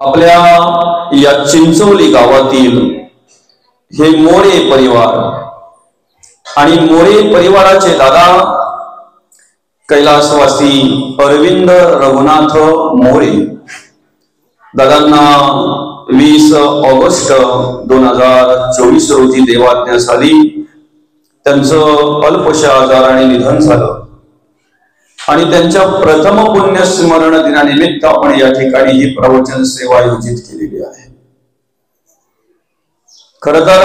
आपल्या या चिंचोली गावातील हे मोरे परिवार आणि मोरे परिवाराचे दादा कैलासवासी अरविंद रघुनाथ मोरे दादांना 20 ऑगस्ट 2024 रोजी देवाज्ञा झाली। त्यांचं अल्पशा आजाराने निधन झालं आणि त्यांच्या प्रथम पुण्यस्मरण दिनानिमित्त आपण या ठिकाणी ही प्रवचन सेवा आयोजित केलेली आहे। खरं तर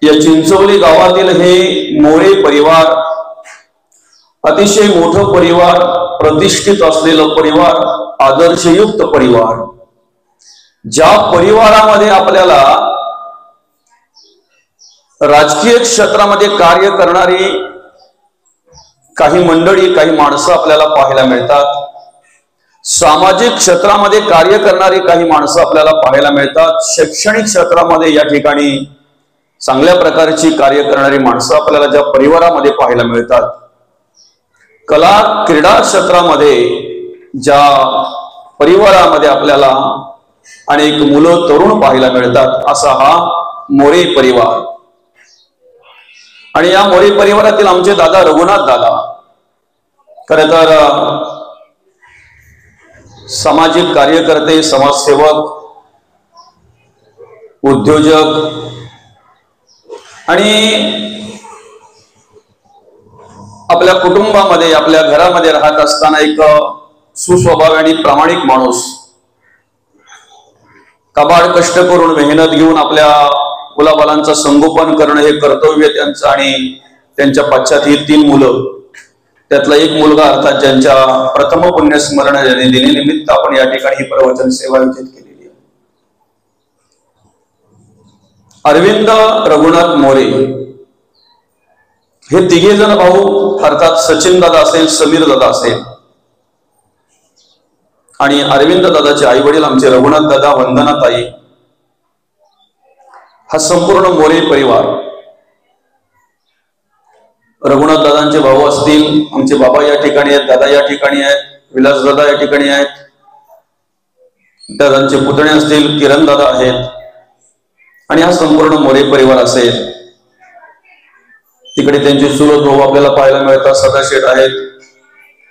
या चिंचोली गावातील हे मोरे परिवार अतिशय मोठं परिवार, प्रतिष्ठित असलेलं परिवार, आदर्शयुक्त परिवार, ज्या परिवारामध्ये आपल्याला राजकीय क्षेत्रामध्ये कार्य करणारी काही मंडळी, काही माणसं आपल्याला पाहायला मिळतात, सामाजिक क्षेत्रामध्ये कार्य करणारी काही माणसं आपल्याला पाहायला मिळतात, शैक्षणिक क्षेत्रामध्ये या ठिकाणी चांगल्या प्रकारची कार्य करणारी माणसं आपल्याला ज्या परिवारामध्ये पाहायला मिळतात, कला क्रीडा क्षेत्रामध्ये ज्या परिवारामध्ये आपल्याला अनेक मुलं तरुण पाहायला मिळतात, असा हा मोरे परिवार। आणि या मोरे परिवारातील आमचे दादा रघुनाथ दादा खरं तर सामाजिक कार्यकर्ते, समाजसेवक, उद्योजक आणि आपल्या कुटुंबामध्ये, आपल्या घरामध्ये राहत असताना एक सुस्वभावी आणि प्रामाणिक माणूस, कबाड कष्ट करून मेहनत घेऊन आपल्या मुलाबालांचं संगोपन करणं हे कर्तव्य त्यांचं आणि त्यांच्या पश्चात ही 3 मुलं, त्यातला एक मुलगा अर्थात ज्यांच्या प्रथम पुण्यस्मरण दिनानिमित्त आपण या ठिकाणी ही प्रवचन सेवा आयोजित केलेली आहे। अरविंद रघुनाथ मोरे हे 3 जण भाऊ, अर्थात सचिन दादा असेल, समीर दादा असेल आणि अरविंद दादाचे आई वडील आमचे रघुनाथ दादा, वंदना ताई, हा संपूर्ण मोरे परिवार। रघुनाथ दादांचे भाऊ असतील, आमचे बाबा या ठिकाणी आहेत, दादा या ठिकाणी आहेत, विलास दादा या ठिकाणी आहेत, दादांचे पुतणे असतील, किरण दादा आहेत आणि हा संपूर्ण मोरे परिवार असेल। तिकडे त्यांचे चुलत भाऊ आपल्याला पाहायला मिळतात, सदाशेठ आहेत,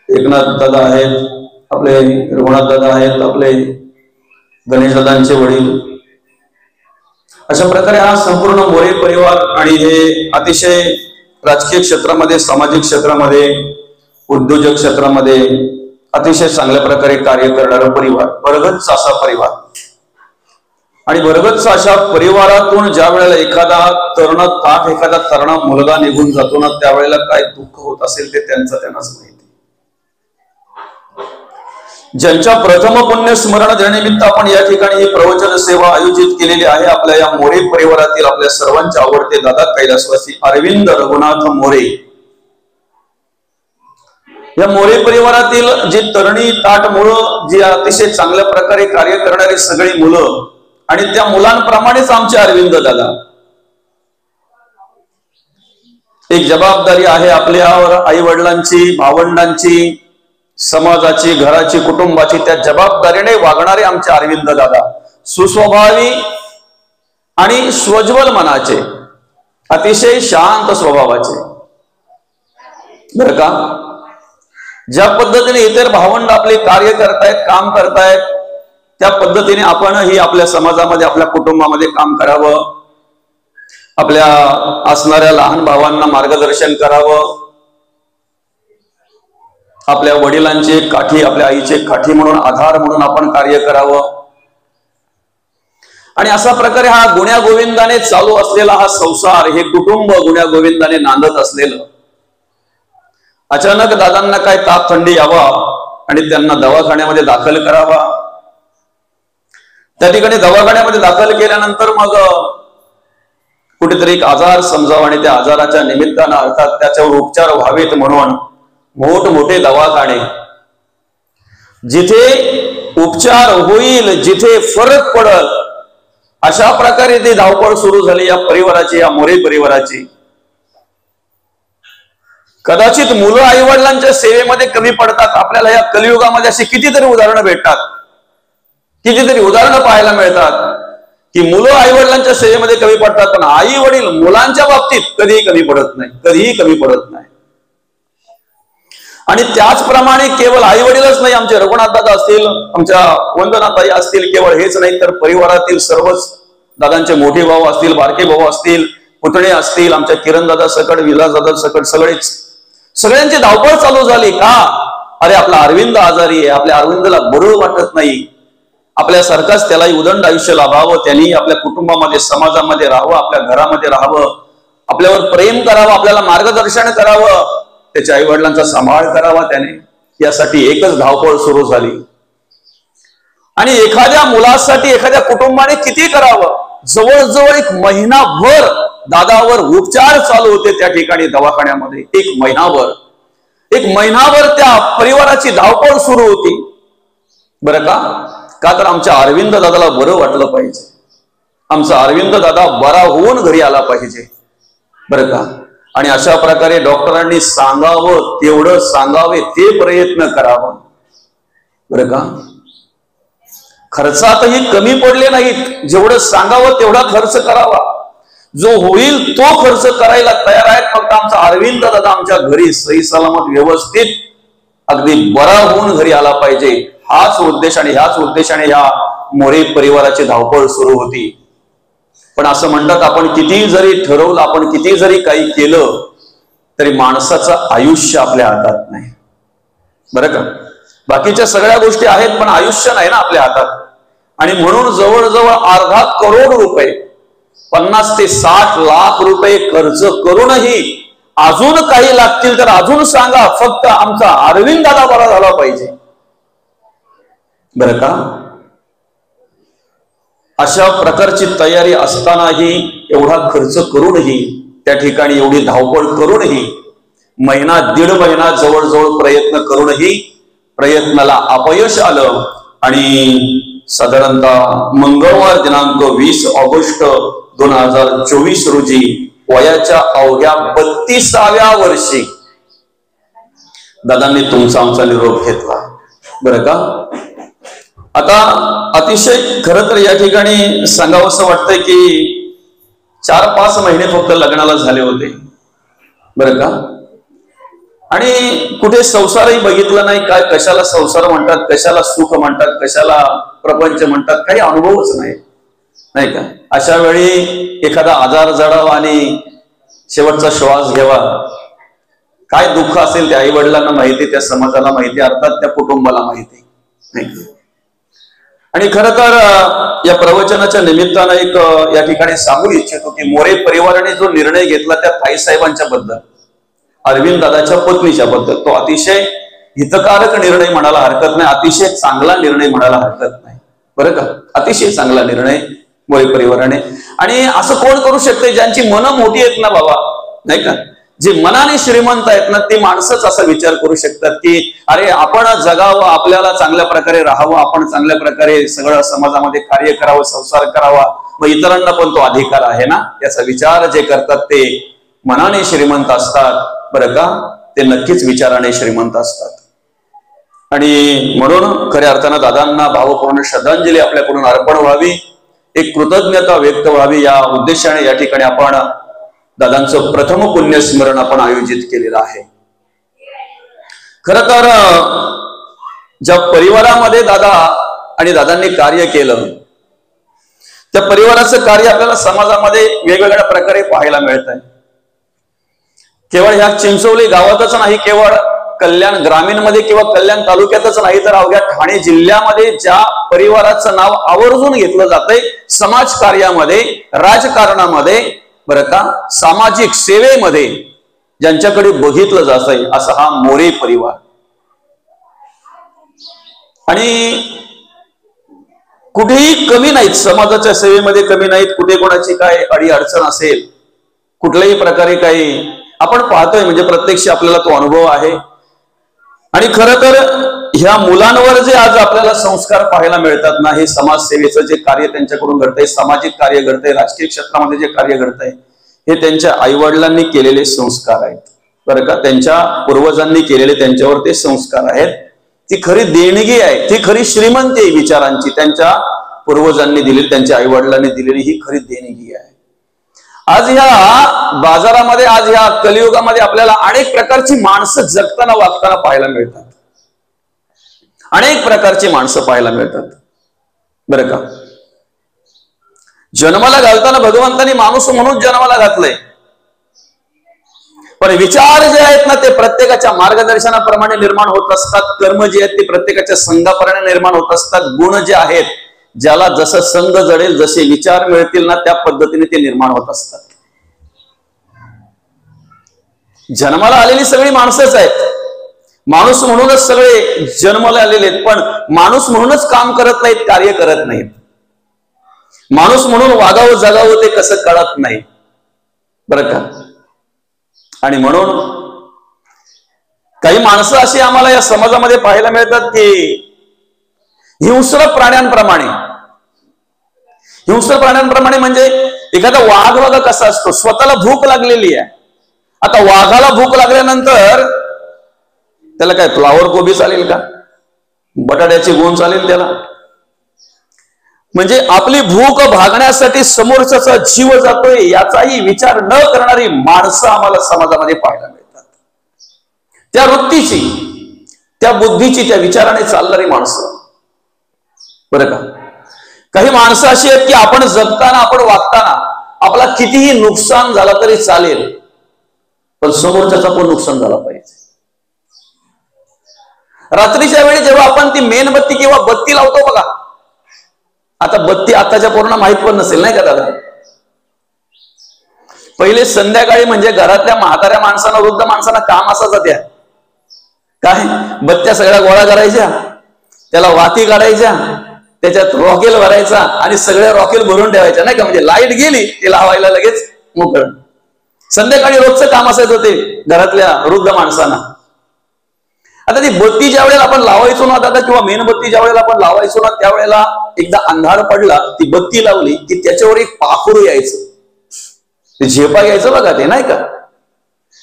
एकनाथ दादा आहेत, आपले रघुनाथ दादा आहेत, आपले गणेश दादांचे वडील। अशा प्रकारे हा संपूर्ण मोरे परिवार आणि हे अतिशय राजकीय क्षेत्रामध्ये, सामाजिक क्षेत्रामध्ये, उद्योजक क्षेत्रामध्ये अतिशय चांगल्या प्रकारे कार्य करणारा परिवार, भरगच्च असा परिवार। आणि भरगच्च अशा परिवारातून ज्या वेळेला एखादा तरुणा मुलगा निघून जातो ना, त्यावेळेला काय दुःख होत असेल ते त्यांनाच माहिती। ज्यांच्या प्रथम पुण्यस्मरण दिनानिमित्त आपण या ठिकाणी ही प्रवचन सेवा आयोजित केलेली आहे, आपल्या या मोरे परिवारातील आपल्या सर्वांचे आवडते दादा कैलासवासी अरविंद रघुनाथ मोरे। या मोरे परिवारातील जी तरुणी ताट मुलं, जी अतिशय चांगल्या प्रकारे कार्य करणारी सगळी मुलं आणि त्या मुलांप्रमाणेच आमचे अरविंद दादा, एक जबाबदारी आहे आपल्यावर, आई वडिलांची, भावंडांची, समाजाची, घराची, कुटुंबाची, त्या जबाबदारीने वागणारे आमचे अरविंद दादा, सुस्वभावी आणि स्वज्वल मनाचे, अतिशय शांत स्वभावाचे, बरं का। ज्या पद्धतीने इतर भावंड आपले कार्य करतायत, काम करतायत, त्या पद्धतीने आपणही आपल्या समाजामध्ये, आपल्या कुटुंबामध्ये काम करावं, आपल्या असणाऱ्या लहान भावांना मार्गदर्शन करावं, आपल्या वडिलांचे काठी, आपल्या आईचे काठी म्हणून, आधार म्हणून आपण कार्य करावं। आणि अशा प्रकारे हा गुण्या गोविंदाने चालू असलेला हा संसार, हे कुटुंब गुण्या गोविंदाने नांदत असलेलं, अचानक दादांना काय ताप थंडी यावा आणि त्यांना दवाखान्यामध्ये दाखल करावा। त्या ठिकाणी दवाखान्यामध्ये दाखल केल्यानंतर मग कुठेतरी एक आजार समजावा आणि त्या आजाराच्या निमित्तानं अर्थात त्याच्यावर उपचार व्हावेत म्हणून मोठमोठे दवाखाने, जिथे उपचार होईल, जिथे फरक पडल, अशा प्रकारे ती धावपळ सुरू झाली या परिवाराची, या मोरे परिवाराची। कदाचित मुलं आई वडिलांच्या सेवेमध्ये कमी पडतात, आपल्याला या कलियुगामध्ये अशी कितीतरी उदाहरणं भेटतात कितीतरी उदाहरणं पाहायला मिळतात की मुलं आई वडिलांच्या सेवेमध्ये कमी पडतात, पण आई वडील मुलांच्या बाबतीत कधीही कमी पडत नाही, कधीही कमी पडत नाही. आणि त्याचप्रमाणे केवळ आई वडीलच नाही, आमचे रघुनाथ दादा असतील, आमच्या वंदनाताई असतील, केवळ हेच नाही तर परिवारातील सर्वच दादांचे मोठे भाऊ असतील, बारके भाऊ असतील, पुतणे असतील, आमच्या किरण दादा सकट, विलास दादा सकट, सगळ्यांची धावपळ चालू झाली. का? अरे आपला अरविंद आजारी आहे, आपल्या अरविंदला बरं वाटत नाही, आपल्यासारखाच त्यालाही उदंड आयुष्य लाभावं, त्यांनी आपल्या कुटुंबामध्ये समाजामध्ये राहावं, आपल्या घरामध्ये राहावं, आपल्यावर प्रेम करावं, आपल्याला मार्गदर्शन करावं, त्याच्या आई वडिलांचा सांभाळ करावा त्याने, यासाठी एकच धावपळ सुरू झाली. आणि एखाद्या मुलासाठी एखाद्या कुटुंबाने किती करावं, जवळजवळ 1 महिनाभर दादावर उपचार चालू होते त्या ठिकाणी दवाखान्यामध्ये. 1 महिनाभर त्या परिवाराची धावपळ सुरू होती. बरं का तर आमच्या अरविंद दादाला बरं वाटलं पाहिजे, आमचा अरविंद दादा बरा होऊन घरी आला पाहिजे. बरं का? आणि अशा प्रकारे डॉक्टरांनी सांगावं तेवढं सांगावे ते प्रयत्न करावं. बरं का? खर्चातही कमी पडले नाहीत, जेवढं सांगावं तेवढा खर्च करावा, जो होईल तो खर्च करायला तयार आहेत. फक्त आमचा अरविंद दादा आमच्या घरी सही सलामत व्यवस्थित अगदी बरा होऊन घरी आला पाहिजे, हाच उद्देश आणि ह्याच उद्देशाने ह्या मोरे परिवाराची धावपळ सुरू होती. पण असं म्हणतात, आपण किती जरी ठरवलं, आपण किती जरी काही केलं तरी माणसाचं आयुष्य आपल्या हातात नाही. बरं का? बाकीच्या सगळ्या गोष्टी आहेत पण आयुष्य नाही ना आपल्या हातात. आणि म्हणून जवळजवळ अर्धा करोड रुपये, 50 ते 60 लाख रुपये खर्च करूनही अजून काही लागतील तर अजून सांगा, फक्त आमचा अरविंद दादा बरा झाला पाहिजे. बरं का? अशा प्रकारची तयारी असतानाही, एवढा खर्च करूनही, त्या ठिकाणी एवढी धावपळ करूनही, 1.5 महिना जवळजवळ प्रयत्न करूनही प्रयत्नाला अपयश आलं. आणि साधारणतः मंगळवार दिनांक 20 ऑगस्ट 2024 रोजी वयाच्या अवघ्या 32व्या वर्षी दादांनी तुमचा आमचा निरोप घेतला. बरं का? आता अतिशय खरं तर या ठिकाणी सांगावंसं वाटतंय की 4-5 महिने फक्त लग्नाला झाले होते. बरं का? आणि कुठे संसारही बघितला नाही, काय कशाला संसार म्हणतात, कशाला सुख म्हणतात, कशाला प्रपंच म्हणतात, काही अनुभवच नाही का? अशा वेळी एखादा आजार जडावा आणि शेवटचा श्वास घ्यावा, काय दुःख असेल त्या आई वडिलांना माहिती, त्या समाजाला माहिती, अर्थात त्या कुटुंबाला माहिती नाही. आणि खरं तर या प्रवचनाच्या निमित्तानं एक या ठिकाणी सांगू इच्छितो की मोरे परिवाराने जो निर्णय घेतला त्या ताईसाहेबांच्या बद्दल, अरविंद दादाच्या पत्नीच्या बद्दल, तो अतिशय हितकारक निर्णय म्हणायला हरकत नाही, अतिशय चांगला निर्णय म्हणायला हरकत नाही. बरं का? अतिशय चांगला निर्णय मोरे परिवाराने. आणि असं कोण करू शकते, ज्यांची मनं मोठी आहेत ना बाबा, नाही का, जे मनाने श्रीमंत आहेत ना, ते माणसंच असा विचार करू शकतात की अरे आपण जगावं, आपल्याला चांगल्या प्रकारे राहावं, आपण चांगल्या प्रकारे सगळं समाजामध्ये कार्य करावं, संसार करावा, मग इतरांना पण तो अधिकार आहे ना, याचा विचार जे करतात ते मनाने श्रीमंत असतात. बरं का? ते नक्कीच विचाराने श्रीमंत असतात. आणि म्हणून खऱ्या अर्थानं दादांना भावपूर्ण श्रद्धांजली आपल्याकडून अर्पण व्हावी, एक कृतज्ञता व्यक्त व्हावी, या उद्देशाने या ठिकाणी आपण दादांचं प्रथम पुण्यस्मरण आपण आयोजित केलेलं आहे. खरं तर ज्या परिवारामध्ये दादा आणि दादांनी कार्य केलं, त्या परिवाराचं कार्य आपल्याला समाजामध्ये वेगवेगळ्या प्रकारे पाहायला मिळत आहे. केवळ ह्या चिंचोली गावातच नाही, केवळ कल्याण ग्रामीण मध्ये किंवा कल्याण तालुक्यातच नाही, तर अवघ्या ठाणे जिल्ह्यामध्ये ज्या परिवाराचं नाव आवर्जून घेतलं जातंय समाज कार्यामध्ये, राजकारणामध्ये, बरं का, सामाजिक सेवेमध्ये, ज्यांच्याकडे बघितलं जातंय असा हा मोरे परिवार. आणि कुठेही कमी नाहीत, समाजाच्या सेवेमध्ये कमी नाहीत. कुठे कोणाची काय अडी अडचण असेल, कुठल्याही प्रकारे काही आपण पाहतोय, म्हणजे प्रत्यक्ष आपल्याला तो अनुभव आहे. आणि खरं तर ह्या मुलांवर जे आज आपल्याला संस्कार पाहायला मिळतात ना, हे समाजसेवेचं जे कार्य त्यांच्याकडून घडतंय, सामाजिक कार्य घडतंय, राजकीय क्षेत्रामध्ये जे कार्य घडतंय, हे त्यांच्या आईवडिलांनी केलेले संस्कार आहेत. बरं का? त्यांच्या पूर्वजांनी केलेले त्यांच्यावर ते संस्कार आहेत. ती खरी देणगी आहे, ती खरी श्रीमंती आहे विचारांची, त्यांच्या पूर्वजांनी दिलेली, त्यांच्या आईवडिलांनी दिलेली ही खरी देणगी आहे. आज ह्या बाजारामध्ये, आज ह्या कलियुगामध्ये आपल्याला अनेक प्रकारची माणसं जगताना वागताना पाहायला मिळतात. अनेक प्रकारची माणसं पाहायला मिळतात बरं का. जन्माला घालताना भगवंतानी माणूस म्हणून जन्माला घातलंय, पण विचार जे आहेत ना ते प्रत्येकाच्या मार्गदर्शनाप्रमाणे निर्माण होत असतात. कर्म जे आहेत ते प्रत्येकाच्या संघाप्रमाणे निर्माण होत असतात. गुण जे आहेत, ज्याला जसं संघ जडेल, जसे विचार मिळतील ना त्या पद्धतीने ते निर्माण होत असतात. जन्माला आलेली सगळी माणसंच आहेत, माणूस म्हणूनच सगळे जन्माला आलेले आहेत, पण माणूस म्हणूनच काम करत नाहीत, कार्य करत नाहीत. माणूस म्हणून वागावं जगावं ते कसं कळत नाही बरं का. आणि म्हणून काही माणसं अशी आम्हाला या समाजामध्ये पाहायला मिळतात की हिंस्र प्राण्यांप्रमाणे म्हणजे एखादा वाघ बघा कसा असतो, स्वतःला भूक लागलेली आहे. आता वाघाला भूक लागल्यानंतर त्याला काय फ्लावर कोबी चालेल का, बटाट्याची गोण चालेल त्याला? म्हणजे आपली भूक भागण्यासाठी समोरच्याचा जीव जातोय याचाही विचार न करणारी माणसं आम्हाला समाजामध्ये पाहायला मिळतात. त्या वृत्तीची, त्या बुद्धीची, त्या विचाराने चालणारी माणसं बरं का. काही माणसं अशी आहेत की आपण जगताना, आपण वागताना आपला कितीही नुकसान झाला तरी चालेल, पण समोरच्याचा पण नुकसान झाला पाहिजे. रात्रीच्या वेळी जेव्हा आपण ती मेणबत्ती किंवा बत्ती लावतो बघा, आता बत्ती आताच्या पोरांना माहित पण नसेल नाही का दादा. पहिले संध्याकाळी म्हणजे घरातल्या म्हाताऱ्या माणसांना, वृद्ध माणसांना काम असायचं, त्या काय बत्त्या सगळ्या गोळा करायच्या, त्याला वाती काढायच्या, त्याच्यात रॉकेल भरायचा आणि सगळ्या रॉकेल भरून ठेवायच्या नाही का. म्हणजे लाईट गेली ते लावायला लगेच मोकळ. संध्याकाळी रोजचं काम असायचं ते घरातल्या वृद्ध माणसांना. आता ती बत्ती ज्या वेळेला आपण लावायचो ना दादा, किंवा मेणबत्ती ज्या वेळेला आपण लावायचो ना, त्यावेळेला एकदा अंधार पडला, ती बत्ती लावली की त्याच्यावर एक पाखरू यायचं, ते झेपा यायचं बघा ते नाही का,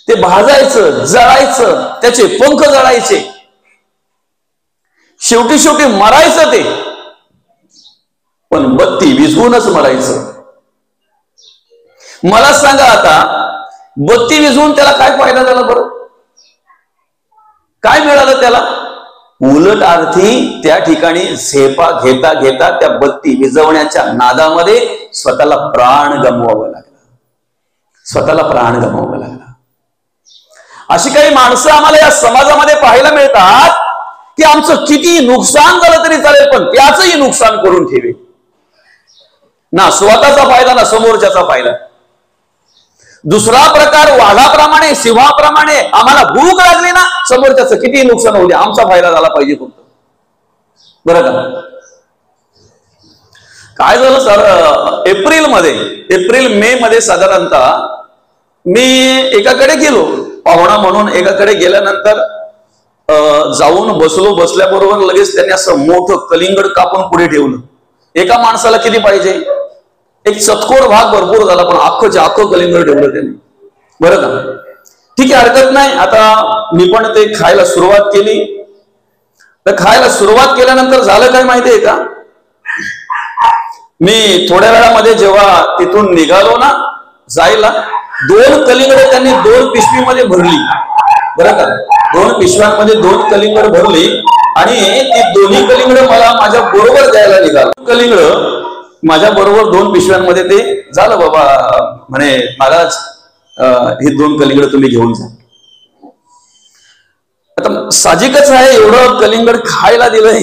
ते भाजायचं, जळायचं, त्याचे पंख जळायचे, शेवटी मरायचं ते, पण बत्ती विझवूनच मरायचं. मला सांगा आता बत्ती विझवून त्याला काय फायदा झाला बरं? काय मिळालं त्याला? उलट अर्थी त्या ठिकाणी झेपा घेता घेता त्या बत्ती विझवण्याच्या नादामध्ये स्वतःला प्राण गमवावं लागला. अशी काही माणसं आम्हाला या समाजामध्ये पाहायला मिळतात की आमचं किती नुकसान झालं तरी चालेल, पण त्याचंही नुकसान करून ठेवे, ना स्वतःचा फायदा ना समोरच्याचा फायदा. दुसरा प्रकार वाघाप्रमाणे, सिंहाप्रमाणे, आम्हाला भूक लागली ना, समोरच्याचं किती नुकसान होऊ दे, आमचा फायदा झाला पाहिजे फक्त बरं का. काय झालं सर, एप्रिल मे मध्ये साधारणतः मी एकाकडे गेलो, पाहुणा म्हणून एकाकडे गेल्यानंतर जाऊन बसल्याबरोबर लगेच त्यांनी असं मोठं कलिंगड कापून पुढे ठेवलं. एका माणसाला किती पाहिजे, एक चतकोर भाग भरपूर झाला, पण अख्खं कलिंगड ठेवलं त्यांनी बरं का. ठीक आहे, हरकत नाही. आता मी पण ते खायला सुरुवात केली. तर खायला सुरुवात केल्यानंतर झालं काय माहितीये का, मी थोड्या वेळामध्ये जेव्हा तिथून निघालो ना जायला, 2 कलिंगड त्यांनी 2 पिशवीमध्ये भरली बरं का. 2 पिशव्यांमध्ये 2 कलिंगड भरली आणि ती दोन्ही कलिंगड मला माझ्या बरोबर द्यायला निघालो. कलिंगड माझ्या बरोबर 2 पिशव्यांमध्ये ते झालं. बाबा म्हणे महाराज हे 2 कलिंगड तुम्ही घेऊन जा. आता साहजिकच आहे, एवढं कलिंगड खायला दिलंय,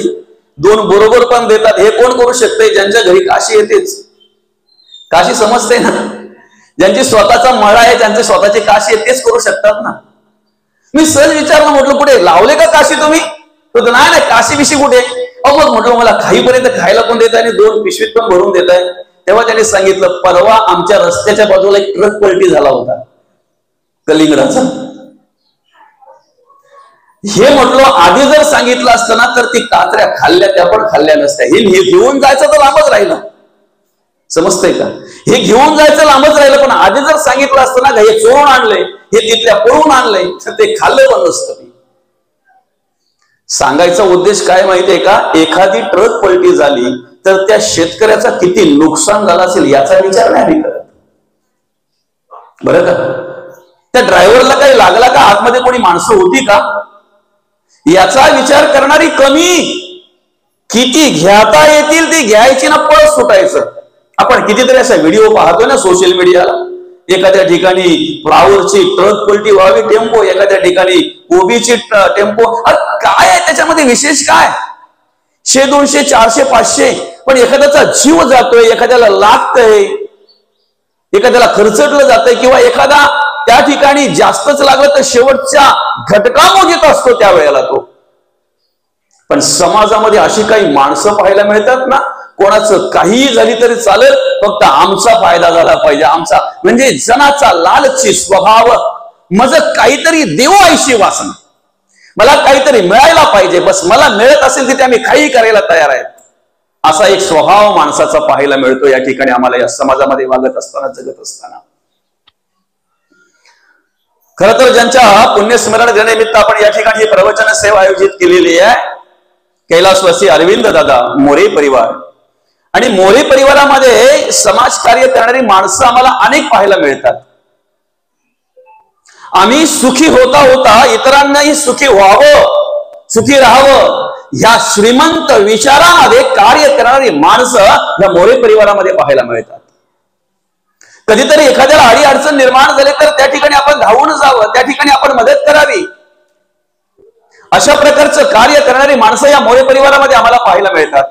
2 बरोबर पण देतात, हे कोण करू शकते? ज्यांच्या घरी काशी येतेच, काशी समजते ना, ज्यांची स्वतःचा मळा आहे, ज्यांचे स्वतःची काशी आहे तेच करू शकतात ना. मी सहज विचारलं, म्हटलं कुठे लावले का काशी तुम्ही? तर नाही काशी बिशी कुठे? मग म्हटलं मला खाईपर्यंत खायला पण देत आहे आणि 2 पिशवीत पण भरून देत आहे. तेव्हा त्यांनी सांगितलं, परवा आमच्या रस्त्याच्या बाजूला एक ट्रक पलटी झाला होता कलिंगडाचा. हे म्हटलं आधी जर सांगितलं असतं ना तर ती काचऱ्या खाल्ल्या, त्या पण खाल्ल्या नसत्या. हे घेऊन जायचं तर लांबच राहिलं, समजतंय का? हे घेऊन जायचं लांबच राहिलं, पण आधी जर सांगितलं असतं ना हे चोरून आणलंय, हे तिथल्या पळून आणलंय, तर ते खाल्लं पण नसतं. सांगायचा उद्देश काय माहितीये का, एखादी ट्रक पलटी झाली तर त्या शेतकऱ्याचा किती नुकसान झालं असेल याचा विचार नाही आम्ही करत, बरं का. त्या ड्रायव्हरला काही लागला का, आतमध्ये कोणी माणसं होती का, याचा विचार करणारी कमी. किती घेता येतील ती घ्यायची ना, पळ सुटायचं. आपण कितीतरी असा व्हिडिओ पाहतोय ना सोशल मीडियाला, एखाद्या ठिकाणी फ्लावरची ट्रक पलटी व्हावी टेम्पो, एखाद्या ठिकाणी कोबीची टेम्पो. काय आहे त्याच्यामध्ये विशेष, काय 100, 200, 400, 500, पण एखाद्याचा जीव जातोय, एखाद्याला लागतंय, एखाद्याला खर्चटलं जातंय, किंवा एखादा त्या ठिकाणी जास्तच लागलं तर शेवटच्या घटकामोजीत असतो त्यावेळेला तो. पण समाजामध्ये अशी काही माणसं पाहायला मिळतात ना, कोणाचं काहीही झाली तरी चालेल, फक्त आमचा फायदा झाला पाहिजे, आमचा, म्हणजे जनाचा लालची स्वभाव, माझं काहीतरी देव आयशी वासना, मला काहीतरी मिळायला पाहिजे, बस मला मिळत असेल तिथे आम्ही काही करायला तयार आहेत, असा एक स्वभाव माणसाचा पाहायला मिळतो या ठिकाणी आम्हाला, या समाजामध्ये वागत असताना, जगत असताना. खरं तर ज्यांच्या पुण्यस्मरण दिनानिमित्त आपण या ठिकाणी ही प्रवचन सेवा आयोजित केलेली आहे, कैलासवासी अरविंद दादा मोरे परिवार. आणि मोरे परिवारामध्ये समाजकार्य करणारी माणसं आम्हाला अनेक पाहायला मिळतात. आम्ही सुखी होता होता इतरांनाही सुखी व्हावं, सुखी राहावं, ह्या श्रीमंत विचारामध्ये कार्य करणारी माणसं या मोरे परिवारामध्ये पाहायला मिळतात. कधीतरी एखाद्याला अडी अडचण निर्माण झाली तर त्या ठिकाणी आपण धावून जावं, त्या ठिकाणी आपण मदत करावी, अशा प्रकारचं कार्य करणारी माणसं या मोरे परिवारामध्ये आम्हाला पाहायला मिळतात.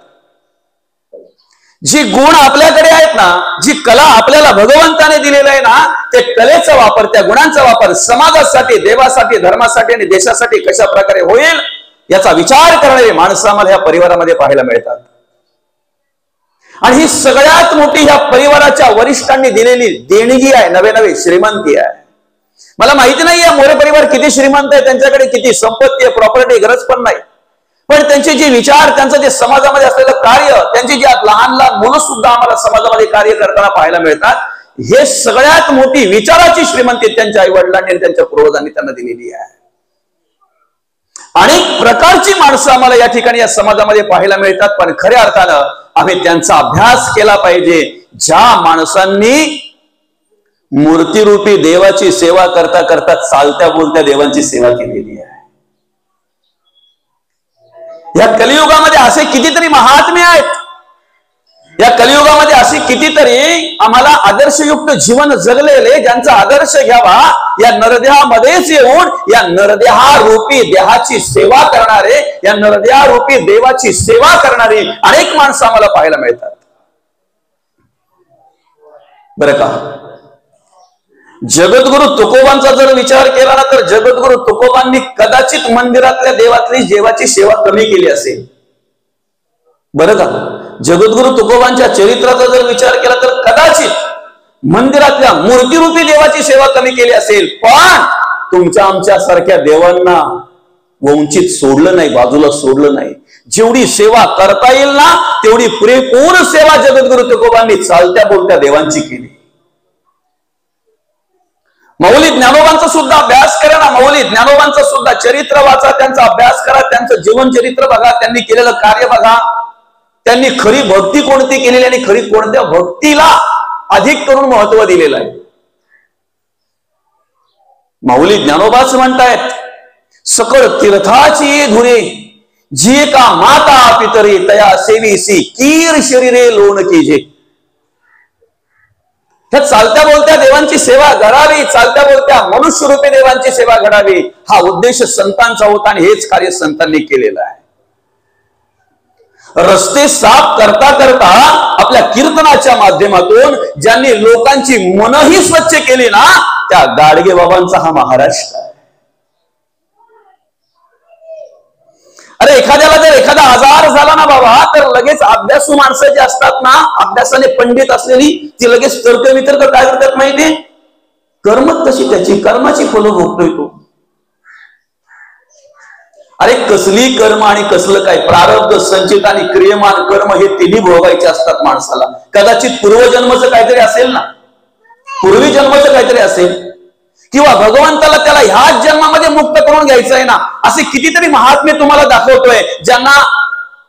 जी गुण आपल्याकडे आहेत ना, जी कला आपल्याला भगवंताने दिलेला आहे ना, ते कलेचा वापर, त्या गुणांचा वापर समाजासाठी, देवासाठी, धर्मासाठी आणि देशासाठी कशा प्रकारे होईल याचा विचार करणारी माणसं आम्हाला या परिवारामध्ये पाहायला मिळतात. आणि ही सगळ्यात मोठी ह्या परिवाराच्या वरिष्ठांनी दिलेली देणगी आहे, नवे नवे श्रीमंती आहे. मला माहिती नाही या मोरे परिवार किती श्रीमंत आहे, त्यांच्याकडे किती संपत्ती आहे, प्रॉपर्टी, गरज पण नाही, पण त्यांचे जे विचार, त्यांचं जे समाजामध्ये असलेलं कार्य, त्यांची जी लहान लहान मुलं सुद्धा आम्हाला समाजामध्ये कार्य करताना पाहायला मिळतात. हे सगळ्यात मोठी विचाराची श्रीमंती त्यांच्या आई वडिलांनी आणि त्यांच्या पूर्वजांनी त्यांना दिलेली आहे. अनेक प्रकारची माणसं आम्हाला या ठिकाणी या समाजामध्ये पाहायला मिळतात, पण खऱ्या अर्थानं आम्ही त्यांचा अभ्यास केला पाहिजे. ज्या माणसांनी मूर्तीरूपी देवाची सेवा करता करता चालत्या बोलत्या देवांची सेवा केलेली आहे. या कलियुगामध्ये असे कितीतरी महात्मे आहेत, या कलियुगामध्ये असे कितीतरी आम्हाला आदर्शयुक्त जीवन जगलेले, ज्यांचा आदर्श घ्यावा, या नरदेहामध्येच येऊन या नरदेहा रूपी देहाची सेवा करणारे, या नरदेहा रूपी देवाची सेवा करणारी अनेक माणसं आम्हाला पाहायला मिळतात, बरं का. जगद्गुरु तुकोबांचा जर विचार केला ना, तर जगद्गुरु तुकोबांनी कदाचित मंदिरातल्या देवाची सेवा कमी केली असेल, बरं का. जगद्गुरु तुकोबांच्या चरित्राचा जर विचार केला तर कदाचित मंदिरातल्या मूर्तीरूपी देवाची सेवा कमी केली असेल, पण तुमच्या आमच्या सारख्या देवांना वंचित सोडलं नाही, बाजूला सोडलं नाही. जेवढी सेवा करता येईल ना तेवढी पुरेपूर सेवा जगद्गुरु तुकोबांनी चालत्या बोलत्या देवांची केली. मौली ज्ञानोबांचा सुद्धा अभ्यास करा ना, मौली ज्ञानोबांचा सुद्धा चरित्र वाचा, त्यांचा अभ्यास करा, त्यांचं जीवन चरित्र बघा, त्यांनी केलेलं कार्य बघा, त्यांनी खरी भक्ती कोणती केलेली आणि खरी कोणत्या भक्तीला अधिक करून महत्व दिलेलं आहे. मौली ज्ञानोबाच म्हणतायत, सकळ तीर्थाची धुरे जी का माता पितरी तया सेवीसी कीर शरीरे लोण कीजे. चालत्या बोलत्या देवांची सेवा घडावी, चालत्या बोलत्या मनुष्यरूपी देवांची सेवा घडावी, हा उद्देश संतांचा होता आणि हेच कार्य संतांनी केलेलं आहे. रस्ते साफ करता करता आपल्या कीर्तनाच्या माध्यमातून ज्यांनी लोकांची मनही स्वच्छ केली ना, त्या गाडगे बाबांचा हा महाराष्ट्र आहे. अरे एखाद्याला जर एखादा आजार झाला ना बाबा, तर लगेच अभ्यासू माणसं जी असतात ना, अभ्यासाने पंडित असलेली, ती लगेच तर्क वितर्क काय करतात माहितीये, कर्मच तशी त्याची, कर्माची फलं भोगतोय तो. अरे कसली कर्म आणि कसलं काय, प्रारब्ध, संचित आणि क्रियमान कर्म हे तिन्ही भोगायचे असतात माणसाला. कदाचित पूर्वजन्मचं काहीतरी असेल ना, पूर्वी जन्माचं काहीतरी असेल, किंवा भगवंताला त्याला ह्याच जन्मामध्ये मुक्त करून घ्यायचं आहे ना, असे कितीतरी महात्मे तुम्हाला दाखवतोय ज्यांना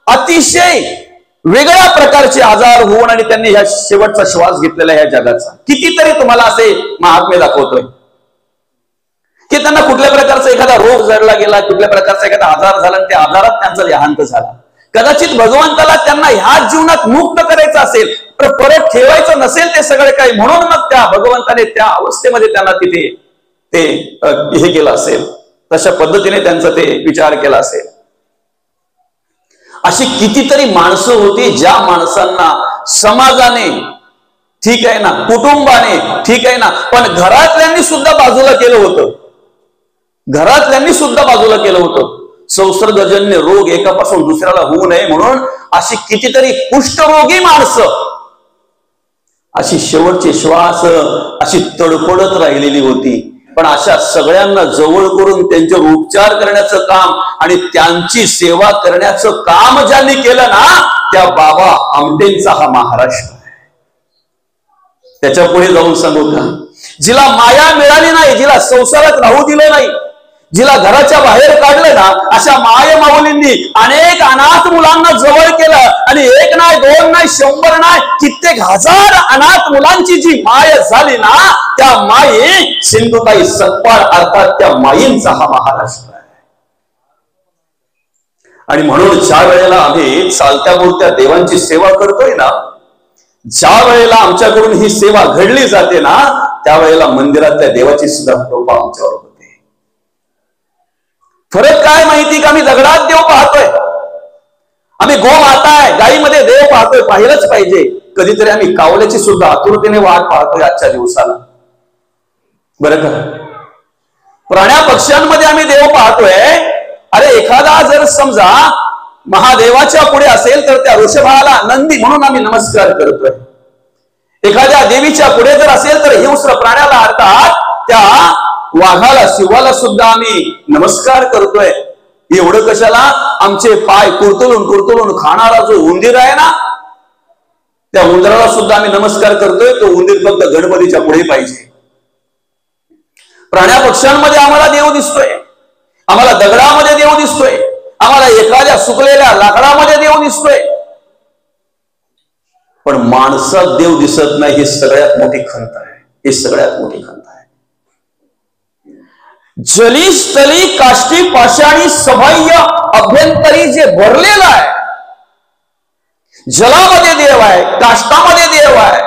अतिशय वेगळ्या प्रकारचे आजार होऊन आणि त्यांनी ह्या शेवटचा श्वास घेतलेला ह्या जगाचा. कितीतरी तुम्हाला असे महात्मे दाखवतोय की त्यांना कुठल्या प्रकारचा एखादा रोग जडला गेला, कुठल्या प्रकारचा एखादा आजार झाला आणि त्या आजारात त्यांचा देहांत झाला. कदाचित भगवंताला त्यांना ह्याच जीवनात मुक्त करायचं असेल, तर परत ठेवायचं नसेल ते सगळे काही, म्हणून मग त्या भगवंताने त्या अवस्थेमध्ये त्यांना तिथे ते हे केलं असेल, तशा पद्धतीने त्यांचा ते विचार केला असेल. अशी कितीतरी माणसं होती ज्या माणसांना समाजाने ठीक आहे ना, कुटुंबाने ठीक आहे ना, पण घरातल्यांनी सुद्धा बाजूला केलं होतं. घरातल्यांनी सुद्धा बाजूला केलं होतं. संसर्गजन्य रोग एकापासून दुसऱ्याला होऊ नये म्हणून अशी कितीतरी कुष्ठरोगी माणसं अशी शेवटचे श्वास अशी तडफडत राहिलेली होती. पण अशा सगळ्यांना जवळ करून त्यांच्यावर उपचार करण्याचं काम आणि त्यांची सेवा करण्याचं काम ज्यांनी केलं ना, त्या बाबा आमटेंचा हा महाराष्ट्र आहे. त्याच्या पुढे जाऊन सांगू का, जिला माया मिळाली नाही, जिला संसारात राहू दिलं नाही, जिला घराच्या बाहेर काढलं ना, अशा माय माऊलींनी अनेक अनाथ मुलांना जवळ केलं आणि एक नाही, दोन नाही, 100 नाही, कित्येक हजार अनाथ मुलांची जी माय झाली ना, त्या माई सिंधुताई सपकाळ अर्थात त्या माईंचा हा महाराष्ट्र आहे. आणि म्हणून ज्या वेळेला आम्ही चालत्या बोलत्या देवांची सेवा करतोय ना, ज्या वेळेला आमच्याकडून ही सेवा घडली जाते ना, त्यावेळेला मंदिरातल्या देवाची सुद्धा कृपा आमच्यावर होते. फरक काय माहिती का, आम्ही दगडात देव पाहतोय, आम्ही गोमाता आहे, गायीमध्ये देव पाहतोय, पाहिलंच पाहिजे. कधीतरी आम्ही कावल्याची सुद्धा आतुरतेने वाट पाहतोय आजच्या दिवसाला, बरं का. प्राण्या पक्ष्यांमध्ये आम्ही देव पाहतोय. अरे एखादा जर समजा महादेवाच्या पुढे असेल तर त्या ऋषभाला नंदी म्हणून आम्ही नमस्कार करतोय. एखाद्या देवीच्या पुढे जर असेल तर हिंस्र प्राण्याला अर्थात त्या वाघाला, शिवाला सुद्धा आम्ही नमस्कार करतोय. एवढं कशाला, आमचे पाय कुरतळून कुरतळून खाणारा जो उंदीर आहे ना, त्या उंदराला सुद्धा आम्ही नमस्कार करतोय. तो उंदीर फक्त गणपतीच्या पुढे पाहिजे. प्राण्या पक्ष्यांमध्ये आम्हाला देव दिसतोय, आम्हाला दगडामध्ये देव दिसतोय, आम्हाला एखाद्या सुकलेल्या लाकडामध्ये देव दिसतोय, पण माणसात देव दिसत नाही. ही सगळ्यात मोठी खंत आहे, ही सगळ्यात मोठी खंत आहे. जली स्थली काष्टी पाषाणी सबाह्य अभ्यंतरी जे भरलेलं आहे, जलामध्ये देव आहे, काष्टामध्ये देव आहे,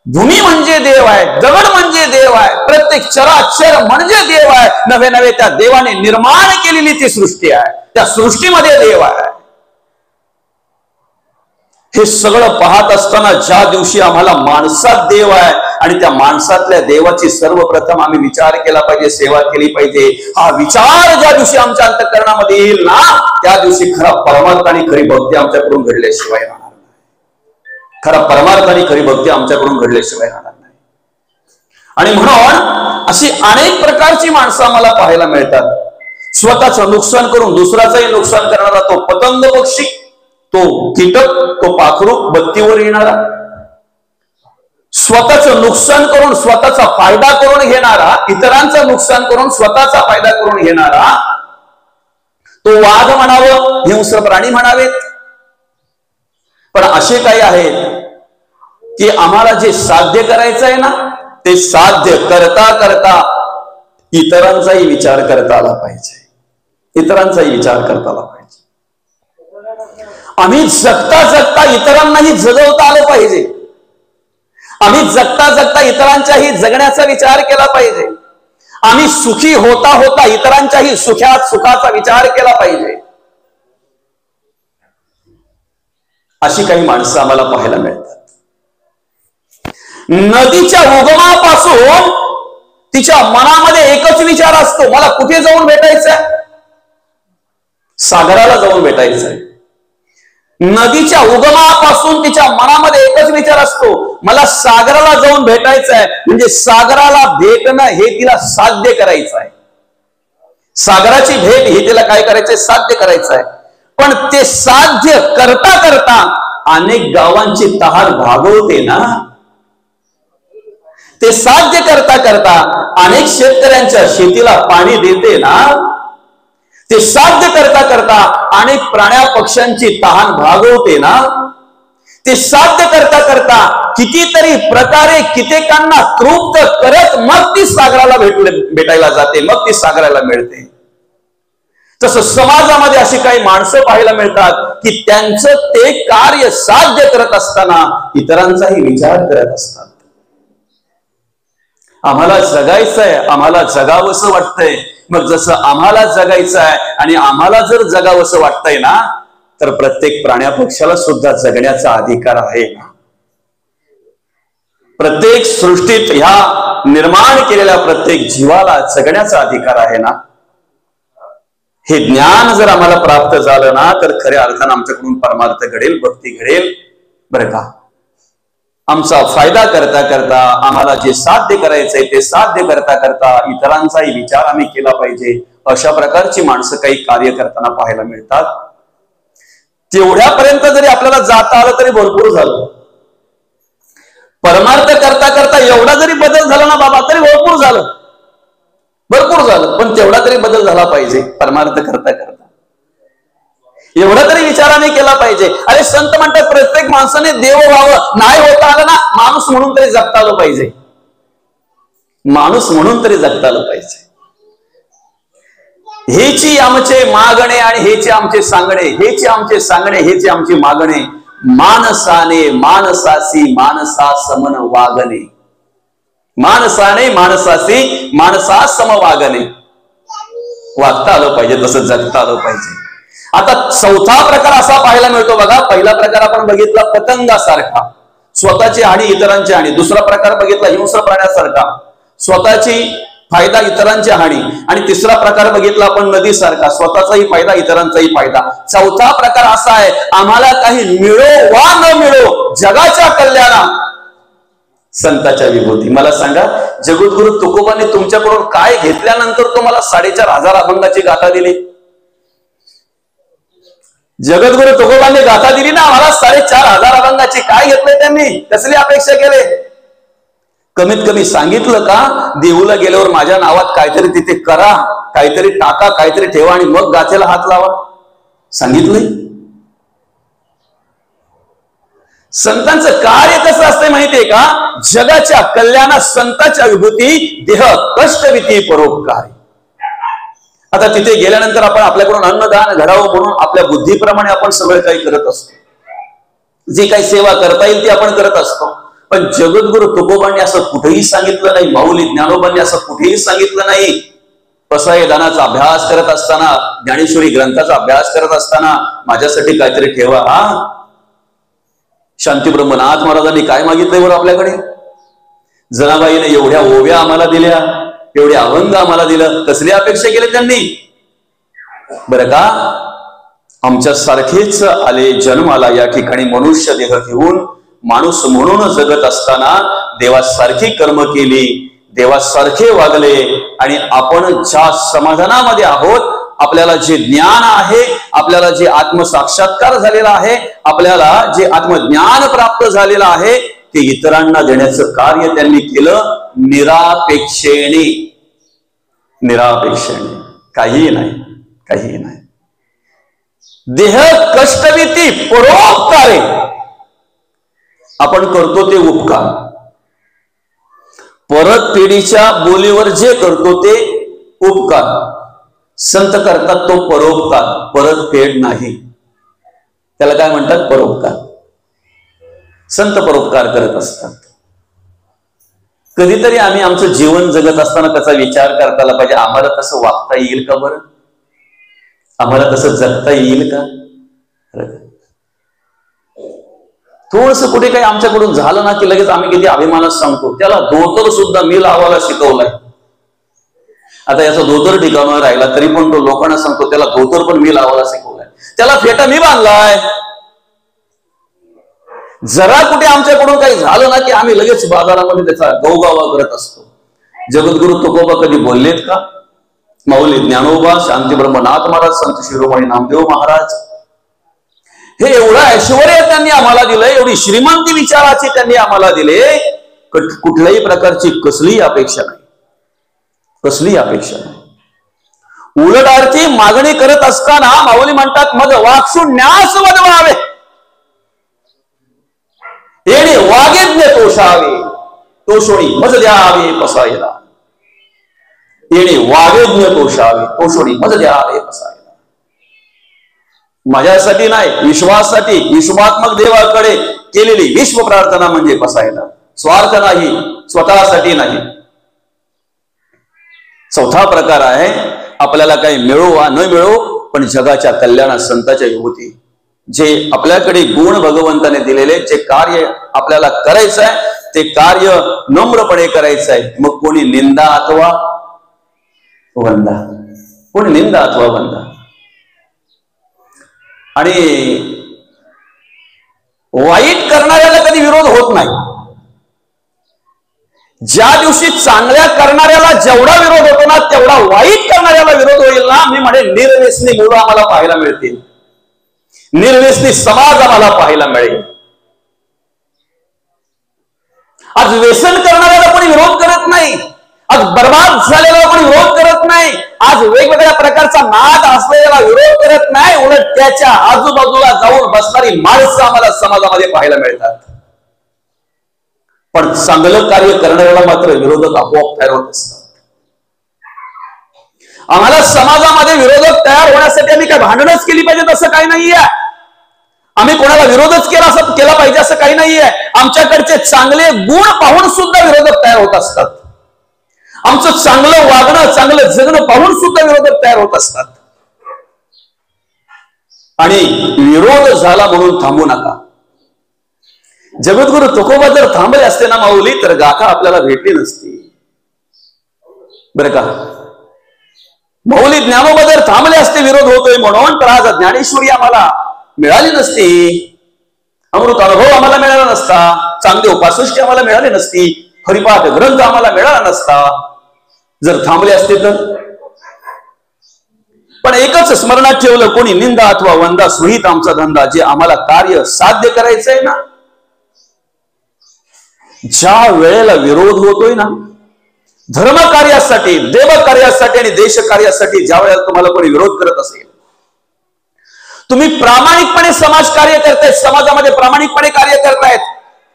भूमी म्हणजे देव आहे, दगड म्हणजे देव आहे, प्रत्येक चराचर म्हणजे देव आहे. नवे नवे त्या देवाने निर्माण केलेली ती सृष्टी आहे, त्या सृष्टीमध्ये देव आहे. हे सगळं पाहत असताना ज्या दिवशी आम्हाला माणसात देव आहे आणि त्या माणसातल्या देवाची सर्वप्रथम आम्ही विचार केला पाहिजे, सेवा केली पाहिजे. हा विचार ज्या दिवशी आमच्या अंतःकरणामध्ये येईल ना, त्या दिवशी खरा परमार्थ आणि खरी भक्ती आमच्याकडून घडल्याशिवाय राहणार नाही. खरा परमार्थ आणि खरी भक्ती आमच्याकडून घडल्याशिवाय राहणार नाही. आणि म्हणून अशी अनेक प्रकारची माणसं आम्हाला पाहायला मिळतात. स्वतःचं नुकसान करून दुसऱ्याचंही नुकसान करणारा तो पतंग पक्षी, तो कीटक, तो पाखरू, बत्तीवर येणारा, स्वतःचं नुकसान करून स्वतःचा फायदा करून घेणारा, इतरांचं नुकसान करून स्वतःचा फायदा करून घेणारा, तो वाघ म्हणावं, हिंस्र प्राणी म्हणावेत. पण असे काही आहेत की आम्हाला जे साध्य करायचं आहे ना, ते साध्य करता करता इतरांचाही विचार करता आला पाहिजे, इतरांचाही विचार करता आला पाहिजे. आम्ही जगता जगता इतरांनाही जगवता आलं पाहिजे. आम्ही जगता जगता इतरांच्याही जगण्याचा विचार केला पाहिजे. आम्ही सुखी होता होता इतरांच्याही सुखाचा विचार केला पाहिजे. अशी काही माणसं आम्हाला पाहायला मिळतात. नदीच्या उगमापासून तिच्या मनामध्ये एकच विचार असतो, मला कुठे जाऊन भेटायचंय? सागराला जाऊन भेटायचंय. नदीच्या उगमापासून तिच्या मनामध्ये एकच विचार असतो, मला सागराला जाऊन भेटायचं आहे. म्हणजे सागराला भेटणं हे तिला साध्य करायचं आहे. सागराची भेट हे तिला काय करायचंय? साध्य करायचं आहे. पण ते साध्य करता करता अनेक गावांची तहान भागवते ना, ते साध्य करता करता अनेक शेतकऱ्यांच्या शेतीला पाणी देते ना, ते साध्य करता करता अनेक प्राण्या पक्ष्यांची तहान भागवते ना, ते साध्य करता करता कितीतरी प्रकारे कित्येकांना तृप्त करत मग ती सागराला भेटायला जाते, मग ती सागराला मिळते. तसं समाजामध्ये अशी काही माणसं पाहायला मिळतात की त्यांचं ते कार्य साध्य करत असताना इतरांचाही विचार करत असतात. आम्हाला जगायचं आहे, आम्हाला जगावंसं वाटतंय. मग जसं आम्हाला जगायचं आहे आणि आम्हाला जर जगावंसं वाटतंय ना, तर प्रत्येक प्राण्यापक्षाला सुद्धा जगण्याचा अधिकार आहे ना. प्रत्येक सृष्टीत ह्या निर्माण केलेल्या प्रत्येक जीवाला जगण्याचा अधिकार आहे ना. हे ज्ञान जर आम्हाला प्राप्त झालं ना, तर खऱ्या अर्थानं आमच्याकडून परमार्थ घडेल, भक्ती घडेल. बरं का, आमचा फायदा करता करता आम्हाला जे साध्य करायचंय ते साध्य करता करता इतरांचाही विचार आम्ही केला पाहिजे. अशा प्रकारची माणसं काही कार्य करताना पाहायला मिळतात. तेवढ्यापर्यंत जरी आपल्याला जाता आलं तरी भरपूर झालं. परमार्थ करता करता एवढा जरी बदल झाला ना बाबा, तरी भरपूर झालं, भरपूर झालं. पण तेवढा तरी बदल झाला पाहिजे. परमार्थ करता करता एवढा तरी विचाराने केला पाहिजे. अरे संत म्हणतात प्रत्येक माणसाने देव व्हावं. नाही होता आलं ना, माणूस म्हणून तरी जगता आलं पाहिजे. माणूस म्हणून तरी जगता आलं पाहिजे. हेची आमचे मागणे आणि हेचे आमचे सांगणे, हेचे आमचे सांगणे, हेचे आमचे मागणे. मानसाने मानसासी मानसा समन वागणे. मानसाने मानसासी मानसा सम वागणे. वागता आलं पाहिजे, तसं जगता आलं पाहिजे. आता चौथा प्रकार असा पाहायला मिळतो बघा. पहिला प्रकार आपण बघितला पतंगासारखा, स्वतःची हानी इतरांची हानी. दुसरा प्रकार बघितला हिंस्र प्राण्यासारखा, स्वतःची फायदा इतरांची हानी. आणि तिसरा प्रकार बघितला आपण नदीसारखा, स्वतःचाही फायदा इतरांचाही फायदा. चौथा प्रकार असा आहे, आम्हाला काही मिळो वा न मिळो, जगाच्या कल्याणात संतांच्या विभूती. मला सांगा, जगद्गुरु तुकोबांनी तुमच्याकडून काय घेतल्यानंतर तुम्हाला 4,500 अभंगाची गाथा दिली? जगद्गुरु तुकोबांनी गाथा दिली ना आम्हाला 4,500 अभंगाची. काय घेतलंय त्यांनी? कसली अपेक्षा केले? कमीत कमी सांगितलं का देऊला गेल्यावर माझ्या नावात काहीतरी तिथे करा, काहीतरी टाका, काहीतरी ठेवा आणि मग गाथेला हात लावा? सांगितलंय? संतांचं कार्य कसं असतंय माहितीये का? जगाच्या कल्याणात संतांच्या विभूती, देह कष्टविती परोपकार. आता तिथे गेल्यानंतर आपण आपल्याकडून अन्नदान घडावं म्हणून आपल्या बुद्धीप्रमाणे आपण सगळं काही करत असतो. जी काही सेवा करता येईल ती आपण करत असतो. पण जगद्गुरु तुकोबांनी असं कुठेही सांगितलं नाही, माऊली ज्ञानोबांनी असं कुठेही सांगितलं नाही. पसाय दानाचा अभ्यास करत असताना, ज्ञानेश्वरी ग्रंथाचा अभ्यास करत असताना माझ्यासाठी काहीतरी ठेवा. हा, शांती ब्रह्मनाथ महाराजांनी काय मागितलंय बरं आपल्याकडे? जनाबाईने एवढ्या ओव्या आम्हाला दिल्या, एवढे अभंग आम्हाला दिलं, कसली अपेक्षा केली त्यांनी? बरं का, आमच्या सारखेच आले जन्माला या ठिकाणी मनुष्य देह घेऊन. माणूस म्हणून जगत असताना देवासारखी कर्म केली, देवासारखे वागले आणि आपण ज्या समाधानामध्ये आहोत, आपल्याला जे ज्ञान आहे, आपल्याला जे आत्मसाक्षात्कार झालेला आहे, आपल्याला जे आत्मज्ञान प्राप्त झालेलं आहे, ते इतरांना देण्याचं कार्य त्यांनी केलं निरापेक्षेने. निरापेक्षेने, काहीही नाही, काहीही नाही. देह कष्टविती परोपकारे. आपण करतो ते उपकार, परत पिढीच्या बोलीवर जे करतो ते उपकार. संत करतात तो परोपकार, परत फेड नाही. त्याला काय म्हणतात? परोपकार. संत परोपकार करत असतात. कधीतरी आम्ही आमचं जीवन जगत असताना त्याचा विचार करता आला पाहिजे, आम्हाला तसं वागता येईल का बरं? आम्हाला तसं जगता येईल का? थोडस कुठे काही आमच्याकडून झालं ना की लगेच आम्ही किती अभिमानात सांगतो, त्याला धोतर सुद्धा मी लावायला शिकवलाय. आता याचा धोतर ठिकाणवर राहिला तरी पण तो लोकांना सांगतो त्याला धोतर पण मी लावायला शिकवलाय, त्याला फेटा मी बांधलाय. जरा कुठे आमच्याकडून काही झालं ना की आम्ही लगेच बाजारामध्ये त्याचा गवगावा करत असतो. जगद्गुरु तुकोबा कधी बोललेत का? माऊली ज्ञानोबा, शांती ब्रह्मनाथ महाराज, संत शिरोमणी नामदेव महाराज, हे एवढं ऐश्वर्य त्यांनी आम्हाला दिलंय, एवढी श्रीमंती विचाराची त्यांनी आम्हाला दिले, कुठल्याही प्रकारची कसलीही अपेक्षा नाही, कसलीही अपेक्षा नाही. उलट अर्थी मागणी करत असताना माऊली म्हणतात, मज वाक्शून्यास वदवावे, येणे वागेज्ञ तोषावे, तोषोणी मज द्यावे पसायला. येणे वागेज्ञ तोषावे, तोषोणी मज द्यावे पसायला. माझ्यासाठी नाही, विश्वासाठी, विश्वात्मक देवाकडे केलेली विश्व प्रार्थना म्हणजे पसायला. स्वार्थ नाही, स्वतःसाठी नाही. चौथा प्रकार आहे, आपल्याला काही मिळो वा न मिळो पण जगाच्या कल्याणात संतांच्या विभूती, जे आपल्याकडे गुण भगवंताने दिलेले, जे कार्य आपल्याला करायचं आहे ते कार्य नम्रपणे करायचं आहे. मग कोणी निंदा अथवा वंदा, कोणी निंदा अथवा वंदा. आणि वाईट करणाऱ्याला कधी विरोध होत नाही. ज्या दिवशी चांगल्या करणाऱ्याला जेवढा विरोध होतो ना, तेवढा वाईट करणाऱ्याला विरोध होईल ना. मी म्हणे निर्व्यसनी मुलं आम्हाला पाहायला मिळतील, निर्व्यसनी समाज आम्हाला पाहायला मिळेल. आज व्यसन करणाऱ्याला कोणी विरोध करत नाही, आज बर्बाद झालेला कोणी विरोध करत नाही, आज वेगवेगळ्या प्रकारचा नाद असलेला विरोध करत नाही. उलट त्याच्या आजूबाजूला जाऊन बसणारी माणसं आम्हाला समाजामध्ये पाहायला मिळतात. पण चांगलं कार्य करणाऱ्याला मात्र विरोधक आपोआप तयार होत असतात. आम्हाला समाजामध्ये विरोधक तयार होण्यासाठी आम्ही काय भांडणच केली पाहिजे असं काही नाहीये. आम्ही कोणाला विरोधच केला पाहिजे असं काही नाहीये. आमच्याकडचे चांगले गुण पाहून सुद्धा विरोधक तयार होत असतात. आमचं चांगलं वागणं, चांगलं जगणं पाहून सुद्धा विरोधक तयार होत असतात. आणि विरोध झाला म्हणून थांबू नका. जगद्गुरु तुकोबा जर थांबले असते ना माऊली, तर गाथा आपल्याला भेटली नसती बरं का. माऊली ज्ञानोबा जर थांबले असते विरोध होतोय म्हणून, तर आज ज्ञानेश्वरी आम्हाला मिळाली नसती, अमृत अनुभव आम्हाला मिळाला नसता, चांगली उपासष्टी आम्हाला मिळाली नसती, हरिपाठ ग्रंथ आम्हाला मिळाला नसता जर थांबले असते तर. पण एकच स्मरणात ठेवलं, कोणी निंदा अथवा वंदा सुहित आमचा धंदा. जे आम्हाला कार्य साध्य करायचंय ना, ज्या वेळेला विरोध होतोय ना, धर्म कार्यासाठी, देव कार्यासाठी आणि देश कार्यासाठी ज्या वेळेला तुम्हाला कोणी विरोध करत असेल, तुम्ही प्रामाणिकपणे समाज कार्य करतायत, समाजामध्ये प्रामाणिकपणे कार्य करतायत,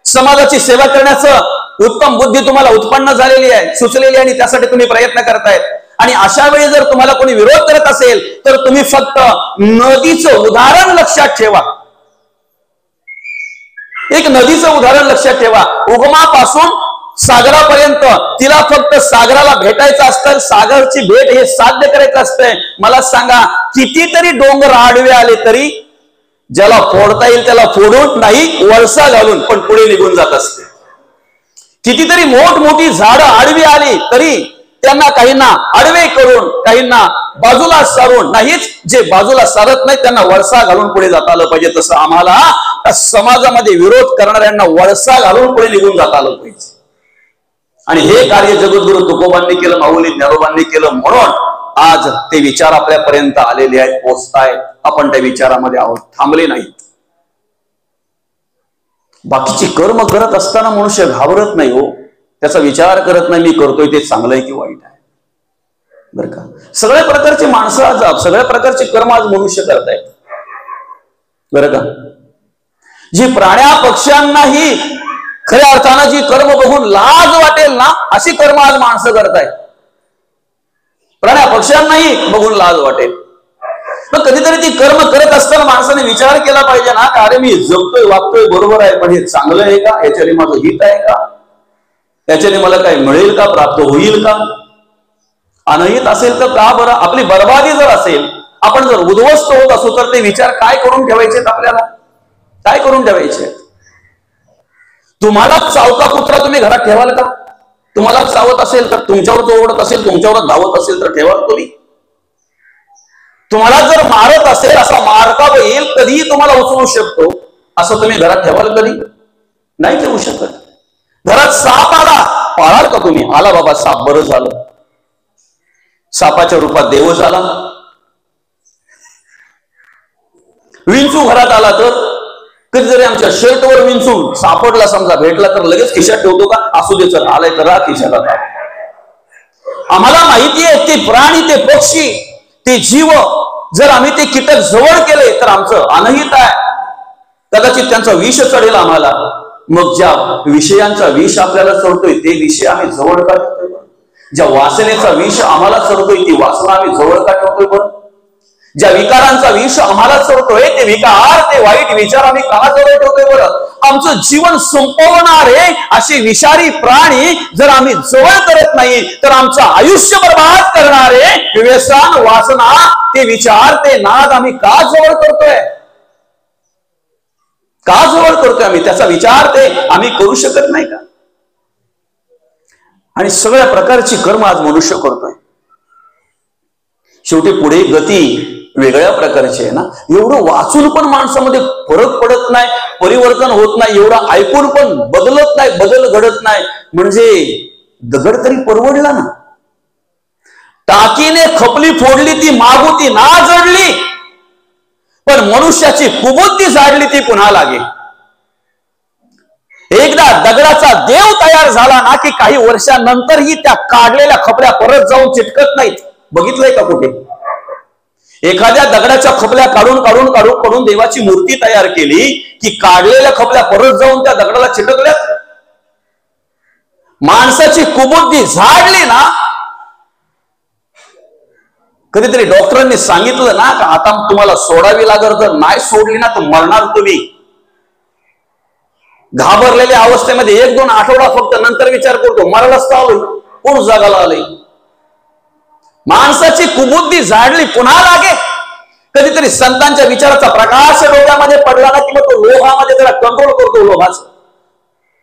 समाजाची सेवा करण्याचं उत्तम बुद्धी तुम्हाला उत्पन्न झालेली आहे, सुचलेली आहे, आणि त्यासाठी तुम्ही प्रयत्न करतायत. आणि अशा वेळी जर तुम्हाला कोणी विरोध करत असेल तर तुम्ही फक्त नदीचं उदाहरण लक्षात ठेवा. एक नदीचं उदाहरण लक्षात ठेवा. उगमापासून सागरापर्यंत तिला फक्त सागराला भेटायचं असतं, सागरची भेट हे साध्य करायचं असतंय. मला सांगा, कितीतरी डोंगर आडवे आले तरी ज्याला फोडता येईल त्याला फोडून नाही, वळसा घालून पण पुढे निघून जात असते. कितीतरी मोठमोठी झाडं आडवी आली तरी त्यांना काहींना आडवे करून, काहींना बाजूला सारून, नाहीच जे बाजूला सारत नाही त्यांना वळसा घालून पुढे जाता आलं पाहिजे. तसं आम्हाला समाजामध्ये विरोध करणाऱ्यांना वळसा घालून पुढे निघून जाता आलं पाहिजे. आणि हे कार्य जगद्गुरु तुकोबांनी केलं, माऊली ज्ञानोबांनी केलं, म्हणून आज ते विचार आपल्यापर्यंत आलेले आहेत, पोचतायत. आपण त्या विचारामध्ये आहोत, थांबले नाहीत. बाकीची कर्म करत असताना मनुष्य घाबरत नाही हो, त्याचा विचार करत नाही मी करतोय ते चांगलं आहे की वाईट आहे बरं का. सगळ्या प्रकारची माणसं आज, सगळ्या प्रकारचे कर्म आज मनुष्य करतायत बरं का. जी प्राण्या पक्ष्यांनाही खऱ्या अर्थानं जी कर्म बघून लाज वाटेल ना, अशी कर्म आज माणसं करतायत. प्राण्या पक्ष्यांनाही बघून लाज वाटेल. पण कधीतरी ती कर्म करत असताना माणसाने विचार केला पाहिजे ना, का अरे मी जगतोय, वागतोय बरोबर आहे, पण हे चांगलं आहे का, याच्याने माझं हित आहे का, याच्याने मला काही मिळेल का, प्राप्त होईल का. अनहित असेल तर का बरं, आपली बर्बादी जर असेल, आपण जर उद्ध्वस्त होत असू तर ते विचार काय करून ठेवायचे, आपल्याला काय करून ठेवायचे. तुम्हाला चावता कुत्रा तुम्ही घरात ठेवाल का. तुम्हाला चावत असेल तर, तुमच्यावर तो ओढत असेल, तुमच्यावर धावत असेल तर ठेवाल तुम्ही. तुम्हाला जर मारत असेल, असा मारता येईल कधीही तुम्हाला उचलू शकतो, असं तुम्ही घरात ठेवाल कधी नाही ठेवू शकत. घरात साप आला, पाळाल का तुम्ही. आला बाबा साप, बरं झालं, सापाच्या रूपात देव झाला. विंचू घरात आला तर कधीतरी आमच्या शर्टवर विंचून सापडला समजा, भेटला तर लगेच खिशात ठेवतो का? असू दे चल, आलाय तर खिशात. आम्हाला माहिती आहे ते प्राणी, ते पक्षी, ते जीव, जर आम्ही ते कीटक जवळ केले तर आमचं अनहित आहे. कदाचित त्यांचं विष चढेल आम्हाला. मग ज्या विषयांचा विष आपल्याला चढतोय ते विषय आम्ही जवळ का ठेवतोय? ज्या वासनेचा विष आम्हाला चढतोय ती वासना आम्ही जवळ का ठेवतोय बरं? ज्या विकारांचा विष आम्हाला चढतोय ते विकार, ते वाईट विचार आम्ही का जवळ ठेवतोय बरं? आमचं जीवन संपवणारे असे विषारी प्राणी जर आम्ही जवळ करत नाही तर आमचं आयुष्य बर्बाद करणारे व्यसन, वासना, ते विचार, ते नाद आम्ही का जवळ करतोय? का जवळ करतोय आम्ही? त्याचा विचार ते आम्ही करू शकत नाही का? आणि सगळ्या प्रकारची कर्म आज मनुष्य करतोय. शेवटी पुढे गती वेगळ्या प्रकारची आहे ना. एवढं वाचून पण माणसामध्ये फरक पडत नाही, परिवर्तन होत नाही. एवढं ऐकून पण बदलत नाही, बदल घडत नाही. म्हणजे दगड तरी परवडला ना. टाकीने खपली फोडली ती मागुती ना जडली, पण मनुष्याची कुबुद्धी जाडली ती पुन्हा लागे. एकदा दगडाचा देव तयार झाला ना की काही वर्षांनंतरही त्या काढलेल्या खपल्या परत जाऊन चिटकत नाहीत. बघितलंय का कुठे? एखाद्या दगडाच्या खपल्या काढून काढून काढून काढून देवाची मूर्ती तयार केली की काढलेल्या खपल्या परत जाऊन त्या दगडाला चिटकल्यात. माणसाची कुबुद्धी झाडली ना. कधीतरी डॉक्टरांनी सांगितलं ना का आता तुम्हाला सोडावी लागेल, जर नाही सोडली ना तर मरणार तुम्ही. घाबरलेल्या अवस्थेमध्ये 1-2 आठवडा फक्त, नंतर विचार करतो मरायलाच का आलोय, कोण जगाला आलंय. माणसाची कुबुद्धी झाडली पुन्हा लागे. कधीतरी संतांच्या विचाराचा प्रकाश डोक्यामध्ये पडला ना की मग तो लोभामध्ये त्याला कंट्रोल करतो. लोभाचा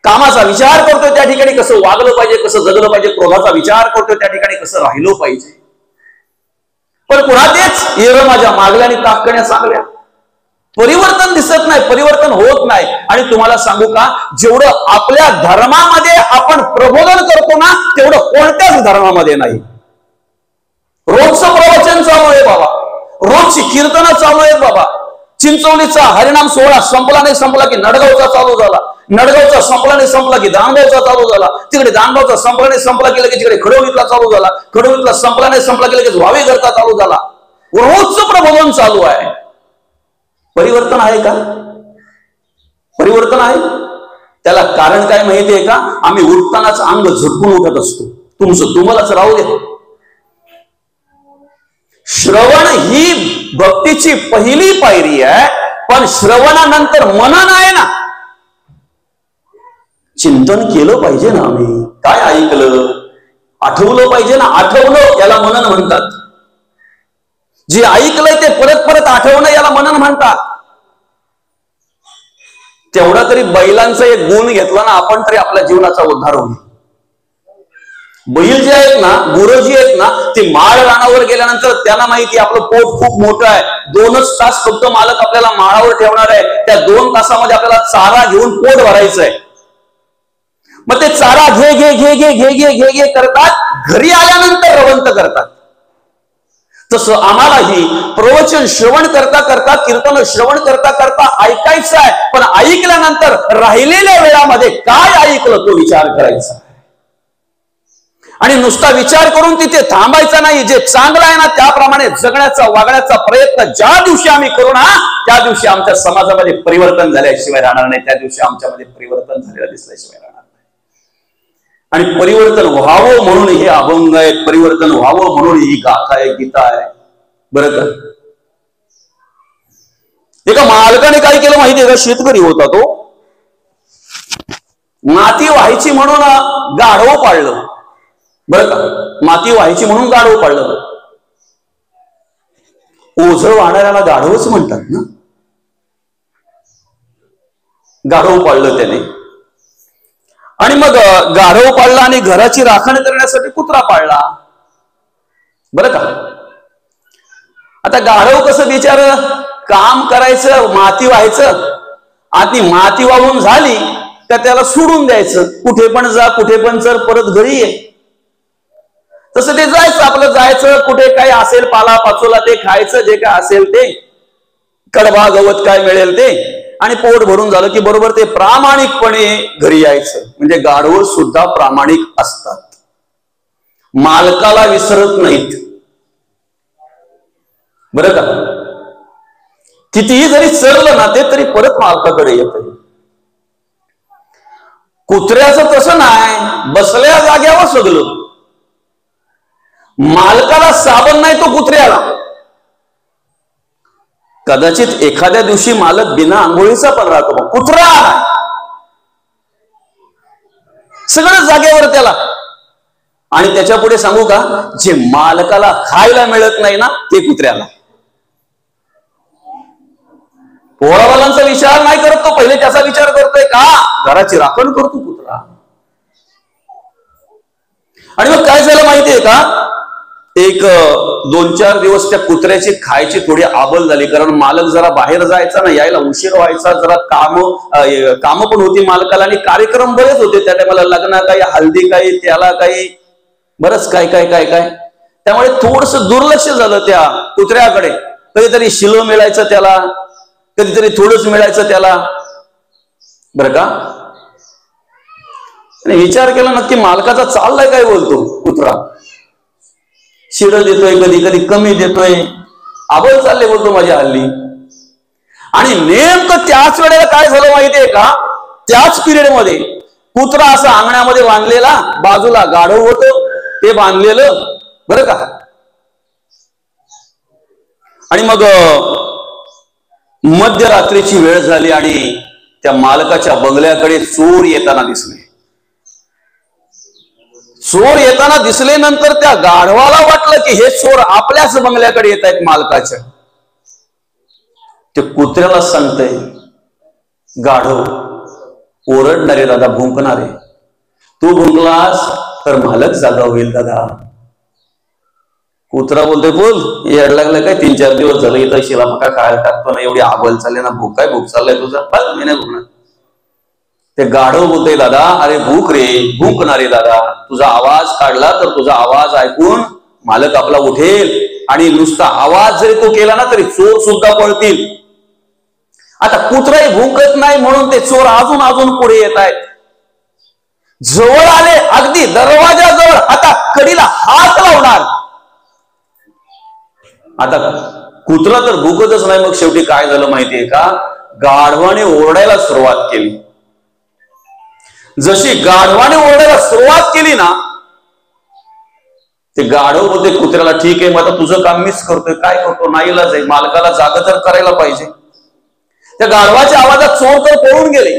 कामाचा विचार करतोय त्या ठिकाणी कसं वागलं पाहिजे, कसं जगलं पाहिजे. क्रोधाचा विचार करतोय त्या ठिकाणी कसं राहिलो पाहिजे. पण पुन्हा तेच येर माझ्या मागल्या आणि ताकण्या चांगल्या. परिवर्तन दिसत नाही, परिवर्तन होत नाही. आणि तुम्हाला सांगू का, जेवढं आपल्या धर्मामध्ये आपण प्रबोधन करतो ना तेवढं कोणत्याच धर्मामध्ये नाही. रोजचं प्रवचन चालू आहे बाबा, रोजची कीर्तनं चालू आहेत बाबा. चिंचवलीचा हरिनाम सोहळा संपला नाही संपला की नडगावचा चालू झाला, नडगावचा संपला नाही संपला की दानगावचा चालू झाला, तिकडे दानगावचा संपला नाही संपला की लगेच तिकडे खडवलीतला चालू झाला, खडवलीतला संपला नाही संपला की लगेच वावेघरचा चालू झाला. रोजचं प्रबोधन चालू आहे. परिवर्तन आहे का? परिवर्तन आहे? त्याला कारण काय माहितीये का? आम्ही उठतानाच अंग झटकून उठत असतो. तुमचं तुम्हालाच राहू दे. श्रवण ही भक्तीची पहिली पायरी आहे, पण श्रवणानंतर मनन आहे ना. चिंतन केलं पाहिजे ना. आम्ही काय ऐकलं आठवलं पाहिजे ना. आठवलं याला मनन म्हणतात. जे ऐकलंय ते परत परत आठवणं याला मनन म्हणतात. तेवढा तरी बैलांचा एक गुण घेतला ना आपण तरी आपल्या जीवनाचा उद्धार होईल. बैल जे आहेत ना, गुरं जी आहेत ना, ते माळ रानावर गेल्यानंतर त्यांना माहिती आपलं पोट खूप मोठं आहे. 2च तास फक्त मालक आपल्याला माळावर ठेवणार आहे. त्या 2 तासामध्ये आपल्याला चारा घेऊन पोट भरायचं आहे. मग ते चारा घे घे घे घे घे घे घे घे करतात, घरी आल्यानंतर रवंत करतात. तसं आम्हालाही प्रवचन श्रवण करता करता, कीर्तन श्रवण करता करता ऐकायचं आहे. पण ऐकल्यानंतर राहिलेल्या वेळामध्ये काय ऐकलं तो विचार करायचा. आणि नुसता विचार करून तिथे थांबायचा नाही. जे चांगलं आहे ना त्याप्रमाणे जगण्याचा वागण्याचा प्रयत्न ज्या दिवशी आम्ही करू ना त्या दिवशी आमच्या समाजामध्ये परिवर्तन झाल्याशिवाय राहणार नाही. त्या दिवशी आमच्यामध्ये परिवर्तन झालेलं दिसल्याशिवाय राहणार नाही. आणि परिवर्तन व्हावं म्हणून हे अभंग आहेत, परिवर्तन व्हावं म्हणून ही गाथा आहे, गीता आहे. बरं का? एका मालकाने काय केलं माहितीये का? शेतकरी होता तो, माती व्हायची म्हणून गाढव पाळलं. बरं का? माती व्हायची म्हणून गाढव पाळलं. ओझं वाहणाऱ्याला गाढवच म्हणतात ना. गाढव पाळलं त्याने. आणि मग गाढव पाळला आणि घराची राखण करण्यासाठी कुत्रा पाळला. बरं का? आता गाढव कसं बिचार काम करायचं, माती व्हायचं, आणि माती वाहून झाली तर त्याला सोडून द्यायचं. कुठे पण जा, कुठे पण चल, परत घरी ये. तसं ते जायचं, आपलं जायचं, कुठे काय असेल पाला पाचोला ते खायचं, जे काय असेल ते. कडबा गवत काय मिळेल ते, आणि पोट भरून झालं की बरोबर ते प्रामाणिकपणे घरी यायचं. म्हणजे गाढव सुद्धा प्रामाणिक असतात, मालकाला विसरत नाहीत बरं का. कितीही जरी चरलं ना ते तरी परत मालकाकडे येत. कुत्र्याचं तसं नाही, बसल्या जाग्यावर सगळं. मालकाला साबण नाही तो कुत्र्याला. कदाचित एखाद्या दिवशी मालक बिना आंघोळीचा पण राहतो, कुत्रा सगळं जागेवर त्याला. आणि त्याच्या पुढे सांगू का, जे मालकाला खायला मिळत नाही ना ते कुत्र्याला. पोरावालांचा विचार नाही करत तो, पहिले त्याचा विचार करतोय का घराची राखण करतो कुत्रा. आणि मग काय झालं माहितीये का, एक 2-4 दिवस त्या कुत्र्याची खायची थोडी आबल झाली, कारण मालक जरा बाहेर जायचा ना, यायला उशीर व्हायचा, जरा काम पण होती मालकाला, आणि कार्यक्रम बरेच होते त्या टायमाला, लग्न काही, हल्दी काही, त्याला काही, बरंच काय काय काय काय. त्यामुळे थोडस दुर्लक्ष झालं त्या कुत्र्याकडे. कधीतरी शिलं मिळायचं त्याला, कधीतरी थोडंच मिळायचं त्याला बरं का. आणि विचार केला नक्की मालकाचा चाललाय काय बोलतो कुत्रा. शिड देतोय, कधी कधी कमी देतोय, आबळ चालले बोलतो माझ्या हल्ली. आणि नेमकं त्याच वेळेला काय झालं माहितीये का, त्याच पिरियड मध्ये कुत्रा असा अंगणामध्ये बांधलेला, बाजूला गाढव होतं ते बांधलेलं बरं का. आणि मग मध्यरात्रीची वेळ झाली आणि त्या मालकाच्या बंगल्याकडे चोर येताना दिसले. चोर येताना दिसल्यानंतर त्या गाढवाला वाटलं की हे चोर आपल्याच बंगल्याकडे येत आहेत मालकाच्या. ते कुत्र्याला सांगतंय, गाढव ओरडणारे दादा, भुंकणारे, तू भुंकलास तर मालक जागा होईल दादा. कुत्रा बोलतोय, बोल येड लागलं काय, 3-4 दिवस झालं इथं शिला मका खायला टाकतो ना, एवढी आबल चालले ना, भूक काय, भूक चाललाय तुझा, मी नाही भुकणार. ते गाढव बोलतोय, दादा अरे भूक रे, भुंकणारे दादा, तुझा आवाज काढला तर तुझा आवाज ऐकून मालक आपला उठेल, आणि नुसता आवाज जरी तो केला ना तरी चोर सुद्धा पळतील. आता कुत्राही भुंकत नाही म्हणून ते चोर अजून अजून पुढे येत आहेत. जवळ आले, अगदी दरवाजाजवळ, आता कडीला हात लावणार. आता कुत्रा तर भुकतच नाही. मग शेवटी काय झालं माहितीये का, गाढवाने ओरडायला सुरुवात केली. जशी गाढवाने ओरडायला सुरुवात केली ना, ते गाढव बोलते कुत्र्याला, ठीक आहे मग आता तुझं काम मीच करतोय, काय करतो, नाईलाज आहे, मालकाला जागा तर करायला पाहिजे. त्या गाढवाच्या आवाजात चोर तर पळून गेले,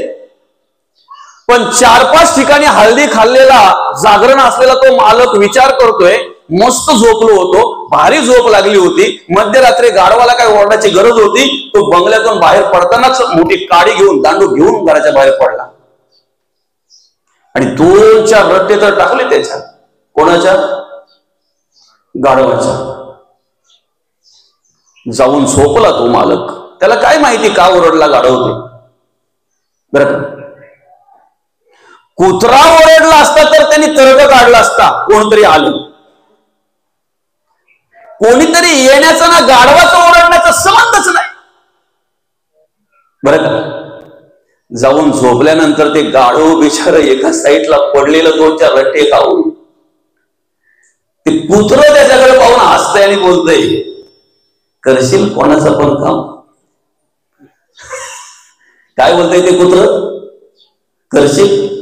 पण 4-5 ठिकाणी हल्दी खाल्लेला, जागरण असलेला तो मालक विचार करतोय, मस्त झोपलो होतो, भारी झोप लागली होती, मध्यरात्री गाढवाला काय ओरडायची गरज होती. तो बंगल्यातून बाहेर पडतानाच मोठी काडी घेऊन, दांडू घेऊन घराच्या बाहेर पडला, आणि 2-4 रट्टे तर टाकले त्याच्या. कोणाच्या? गाढवाच्या. जाऊन झोपला तो मालक. त्याला काय माहिती का ओरडला गाढव ते, बरं का. कुत्रा ओरडला असता तर त्यांनी तर्क काढला असता, कोणतरी आलं, कोणीतरी येण्याचा ना गाढवाचा ओरडण्याचा संबंधच नाही, बरं का. जाऊन झोपल्यानंतर ते गाढव बिचार एका साईडला पडलेलं 2-4 रट्टे खाऊन, ते कुत्र त्याच्याकडे पाहून हसतंय आणि बोलतंय, करशील कोणाचं पण काम. काय बोलतंय ते कुत्र, करशील,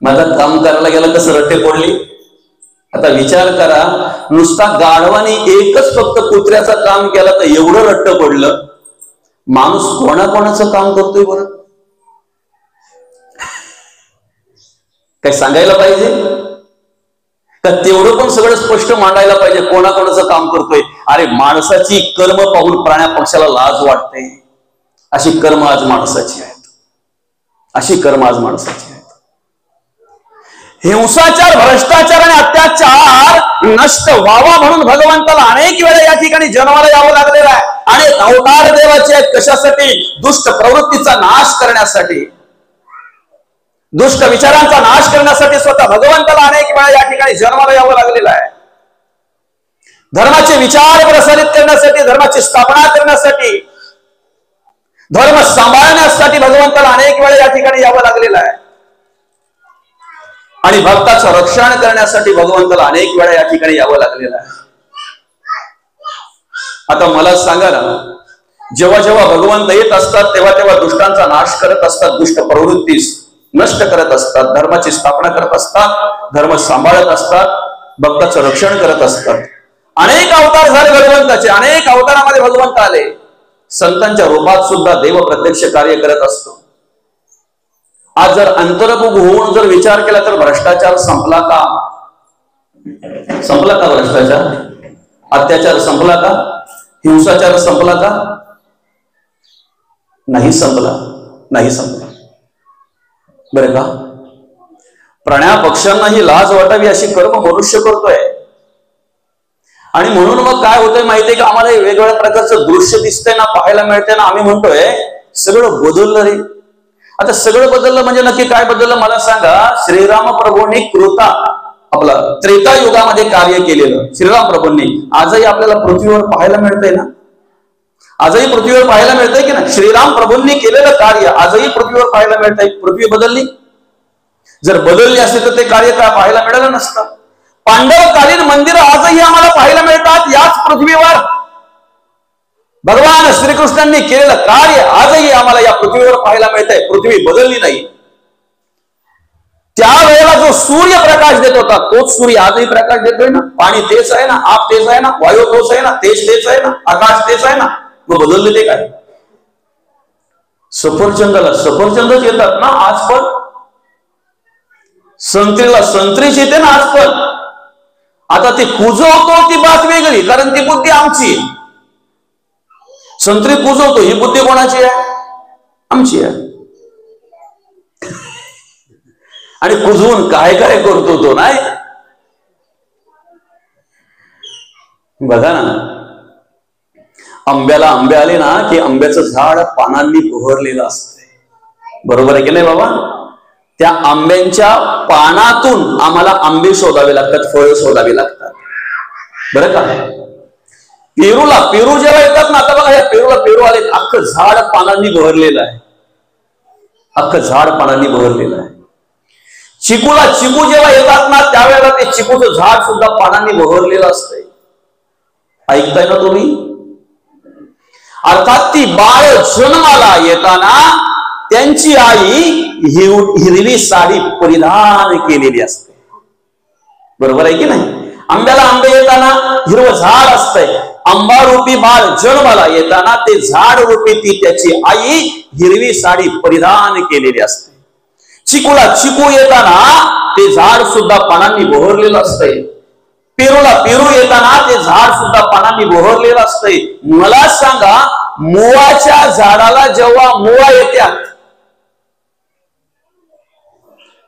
माझा काम करायला गेला कसं रट्टे पडली. आता विचार करा, नुसता गाढवाने एकच फक्त कुत्र्याचं काम केलं तर एवढं रट्ट पडलं, माणूस कोणाकोणाचं काम करतोय बरं, काय सांगायला पाहिजे का, तेवढं पण सगळं स्पष्ट मांडायला पाहिजे कोणाकोणाचं काम करतोय. अरे माणसाची कर्म पाहून प्राण्या पक्षाला लाज वाटते. अशी कर्म आज माणसाची आहेत, अशी कर्म आज माणसाची आहेत. हिंसाचार, भ्रष्टाचार आणि अत्याचार नष्ट व्हावा म्हणून भगवंताला अनेक वेळा या ठिकाणी जन्माला यावं लागलेलं आहे. आणि अवतार देवाचे आहेत कशासाठी, दुष्ट प्रवृत्तीचा नाश करण्यासाठी, दुष्ट विचारांचा नाश करण्यासाठी स्वतः भगवंताला अनेक वेळा या ठिकाणी जन्माला यावं लागलेलं आहे. धर्माचे विचार प्रसारित करण्यासाठी, धर्माची स्थापना करण्यासाठी, धर्म सांभाळण्यासाठी भगवंताला अनेक वेळा या ठिकाणी यावं लागलेलं आहे आणि भक्ताचं रक्षण करण्यासाठी भगवंताला अनेक वेळा या ठिकाणी यावं लागलेलं आहे. आता मला सांगा ना, जेव्हा जेव्हा भगवंत येत असतात तेव्हा तेव्हा दुष्टांचा नाश करत असतात, दुष्ट प्रवृत्तीस नष्ट करत असतात, धर्माची स्थापना करत असतात, धर्म सांभाळत असतात, भक्ताचं रक्षण करत असतात. अनेक अवतार झाले भगवंताचे, अनेक अवतारामध्ये भगवंत आले. संतांच्या रूपात सुद्धा देव प्रत्यक्ष कार्य करत असतो. आज जर अंतर्मुख होऊन जर विचार केला तर भ्रष्टाचार संपला का? संपला का भ्रष्टाचार? अत्याचार संपला का? हिंसाचार संपला का? नाही संपला, नाही संपला. बरं का? प्राण्या पक्ष्यांना ही लाज वाटावी अशी कर्म मनुष्य करतोय. आणि म्हणून मग काय होतंय माहितीये का, आम्हाला वेगवेगळ्या प्रकारचं दृश्य दिसतंय ना, पाहायला मिळतंय ना, आम्ही म्हणतोय सगळं बदललं रे. आता सगळं बदललं म्हणजे नक्की काय बदललं मला सांगा. श्रीराम प्रभूंनी कृता आपला त्रेता युगामध्ये कार्य केलेलं श्रीराम प्रभूंनी आजही आपल्याला पृथ्वीवर पाहायला मिळतंय ना, आजही पृथ्वीवर पाहायला मिळतंय की ना. श्रीराम प्रभूंनी केलेलं कार्य आजही पृथ्वीवर पाहायला मिळतंय. पृथ्वी बदलली? जर बदलली असते तर ते कार्य काय पाहायला मिळालं नसतं. पांडवकालीन मंदिर आजही आम्हाला पाहायला मिळतात याच पृथ्वीवर. भगवान श्रीकृष्णांनी केलेलं कार्य आजही आम्हाला या पृथ्वीवर पाहायला मिळतंय. पृथ्वी बदलली नाही. त्यावेळेला जो सूर्य प्रकाश देत होता तोच सूर्य आजही प्रकाश देतोय ना. पाणी तेच आहे ना, आप तेच आहे ना, वायू तोच आहे ना, तेज तेच आहे ना, आकाश तेच आहे ना. मग बदलले ते काय? सफरचंदाला सफरचंदच येतात ना आज पण. संत्रीला संत्रीच येते ना आज पण. आता ते कुजवतो ती बात वेगळी, कारण ती बुद्धी आमची. संत्री कुजवतो ही बुद्धी कोणाची आहे? आमची आहे. आणि कुजवून काय काय करतो तो नाही. बघा ना, आंब्याला आंबे आले ना की आंब्याचं झाड पानांनी बहरलेलं असतंय. बरोबर आहे की नाही बाबा? त्या आंब्यांच्या पानातून आम्हाला आंबे शोधावे लागतात, फळं शोधावी लागतात. बरं का? पेरूला पेरू जेव्हा येतात ना, आता बघा ह्या पेरूला पेरू आले, अख्खं झाड पानांनी बहरलेलं आहे. अख्खं झाड पानांनी बहरलेलं आहे. चिकूला चिकू जेव्हा येतात ना त्यावेळेला ते चिकूचं झाड सुद्धा पानांनी बहरलेलं असतंय. ऐकताय ना तुम्ही? अर्थात ती बाळ जन्माला येताना त्यांची आई हिरवी साडी परिधान केलेली असते. बरोबर आहे की नाही? आंब्याला आंबे येताना हिरवं झाड असतंय. आंबारूपी बाळ जन्माला येताना ते झाड रूपी ती त्याची आई हिरवी साडी परिधान केलेली असते. चिकूला चिकू येताना ते झाड सुद्धा पानांनी बहरलेलं असतंय. पेरूला पेरू येताना ते झाड सुद्धा पानांनी बहरलेलं असतंय. मला सांगा, मोवाच्या झाडाला जेव्हा मोवा येतात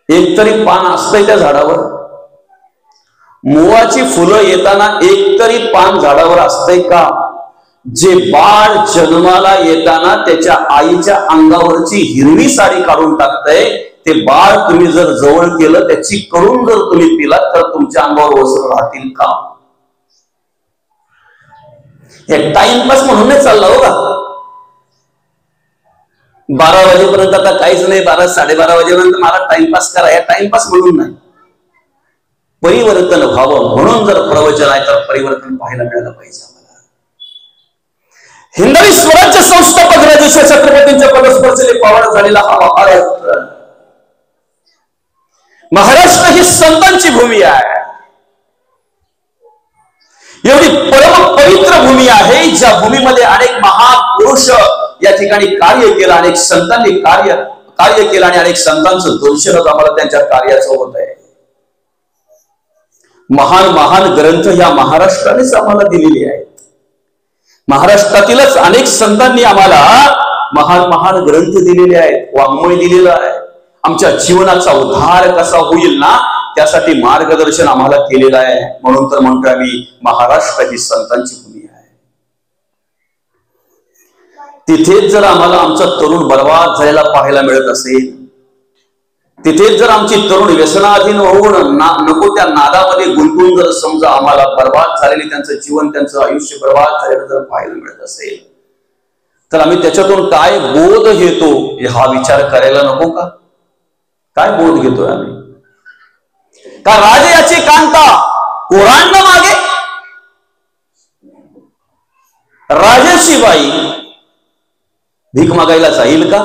एकतरी पान असतंय त्या झाडावर? मोवाची फुलं येताना एकतरी पान झाडावर असतंय का? जे बाळ जन्माला येताना त्याच्या आईच्या अंगावरची हिरवी साडी काढून टाकतंय, ते बाळ तुम्ही जर जवळ केलं, त्याची करून जर तुम्ही पिलात तर तुमच्या अंगावर वस्त्र राहतील का? हे टाइमपास म्हणून चालला हो का? 12 वाजेपर्यंत आता काहीच नाही, 12 साडेबारा वाजेपर्यंत मला टाइमपास करा, या टाइमपास म्हणून नाही. परिवर्तन व्हावं म्हणून जर प्रवचन आहे तर परिवर्तन पाहायला मिळालं पाहिजे आम्हाला. हिंदवी स्वराज्य संस्थापक राजेश्वर छत्रपतींच्या पदस्पर्शेने पावन झालेला हा महाराष्ट्र. महाराष्ट्र ही संतांची भूमी आहे. एवढी परम पवित्र भूमी आहे ज्या भूमीमध्ये अनेक महापुरुष या ठिकाणी कार्य केलं, अनेक संतांनी कार्य केलं आणि अनेक संतांचं दर्शन आम्हाला त्यांच्या कार्याचं होत आहे. महान महान ग्रंथ या महाराष्ट्रानेच आम्हाला दिलेले आहेत. महाराष्ट्रातीलच अनेक संतांनी आम्हाला महान महान ग्रंथ दिलेले आहेत, वाङ्मय दिलेलं आहे. आमच्या जीवनाचा उद्धार कसा होईल ना त्यासाठी मार्गदर्शन आम्हाला केलेलं आहे. म्हणून तर म्हणतो आम्ही महाराष्ट्र ही संतांची भूमी आहे. तिथेच जर आम्हाला आमचा तरुण बर्बाद झालेला पाहायला मिळत असेल, तिथेच जर आमची तरुण व्यसनाधीन होऊन नको त्या नादामध्ये गुंतून जर समजा आम्हाला बर्बाद झालेले त्यांचं जीवन, त्यांचं आयुष्य बर्बाद झालेलं जर पाहायला मिळत असेल, तर आम्ही त्याच्यातून काय बोध घेतो हा विचार करायला नको का? काय बोध घेतोय आम्ही? का राजाची कांता कोरांना मागे? राजाची बाई भीक मागायला जाईल का?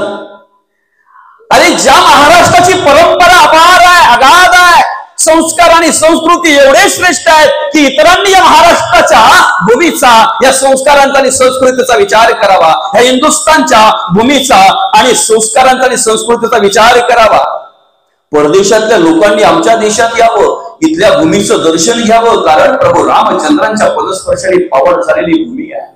अरे ज्या महाराष्ट्राची परंपरा अपार आहे, अगाध आहे, संस्कार आणि संस्कृती एवढे श्रेष्ठ आहेत की इतरांनी या महाराष्ट्राच्या भूमीचा, या संस्कारांचा आणि संस्कृतीचा विचार करावा, या हिंदुस्थानच्या भूमीचा आणि संस्कारांचा आणि संस्कृतीचा विचार करावा. परदेशातल्या लोकांनी आमच्या देशात यावं, इथल्या भूमीचं दर्शन घ्यावं, कारण प्रभू रामचंद्रांच्या पदस्पर्शाने पावन झालेली भूमी आहे.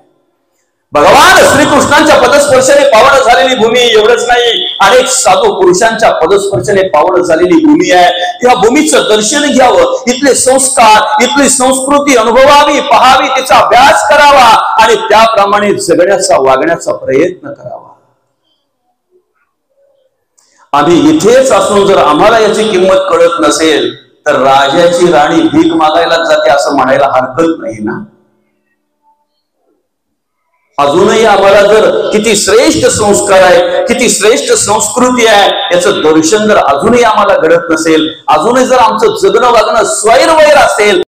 भगवान श्रीकृष्णांच्या पदस्पर्शाने पावन झालेली भूमी. एवढंच नाही, अनेक साधू पुरुषांच्या पदस्पर्शाने पावन झालेली भूमी आहे. या भूमीचं दर्शन घ्यावं, इथले संस्कार, इथली संस्कृती अनुभवावी, पहावी, तिचा अभ्यास करावा आणि त्याप्रमाणे जगण्याचा, वागण्याचा प्रयत्न करावा. आम्ही इथेच असून जर आम्हाला याची किंमत कळत नसेल तर राजाची राणी भीक मागायला जाते असं म्हणायला हरकत नाही ना. अजूनही आम्हाला जर किती श्रेष्ठ संस्कार आहे, किती श्रेष्ठ संस्कृती आहे, याचं दर्शन जर अजूनही आम्हाला घडत नसेल, अजूनही जर आमचं जगणं वागणं स्वैरवैर असेल,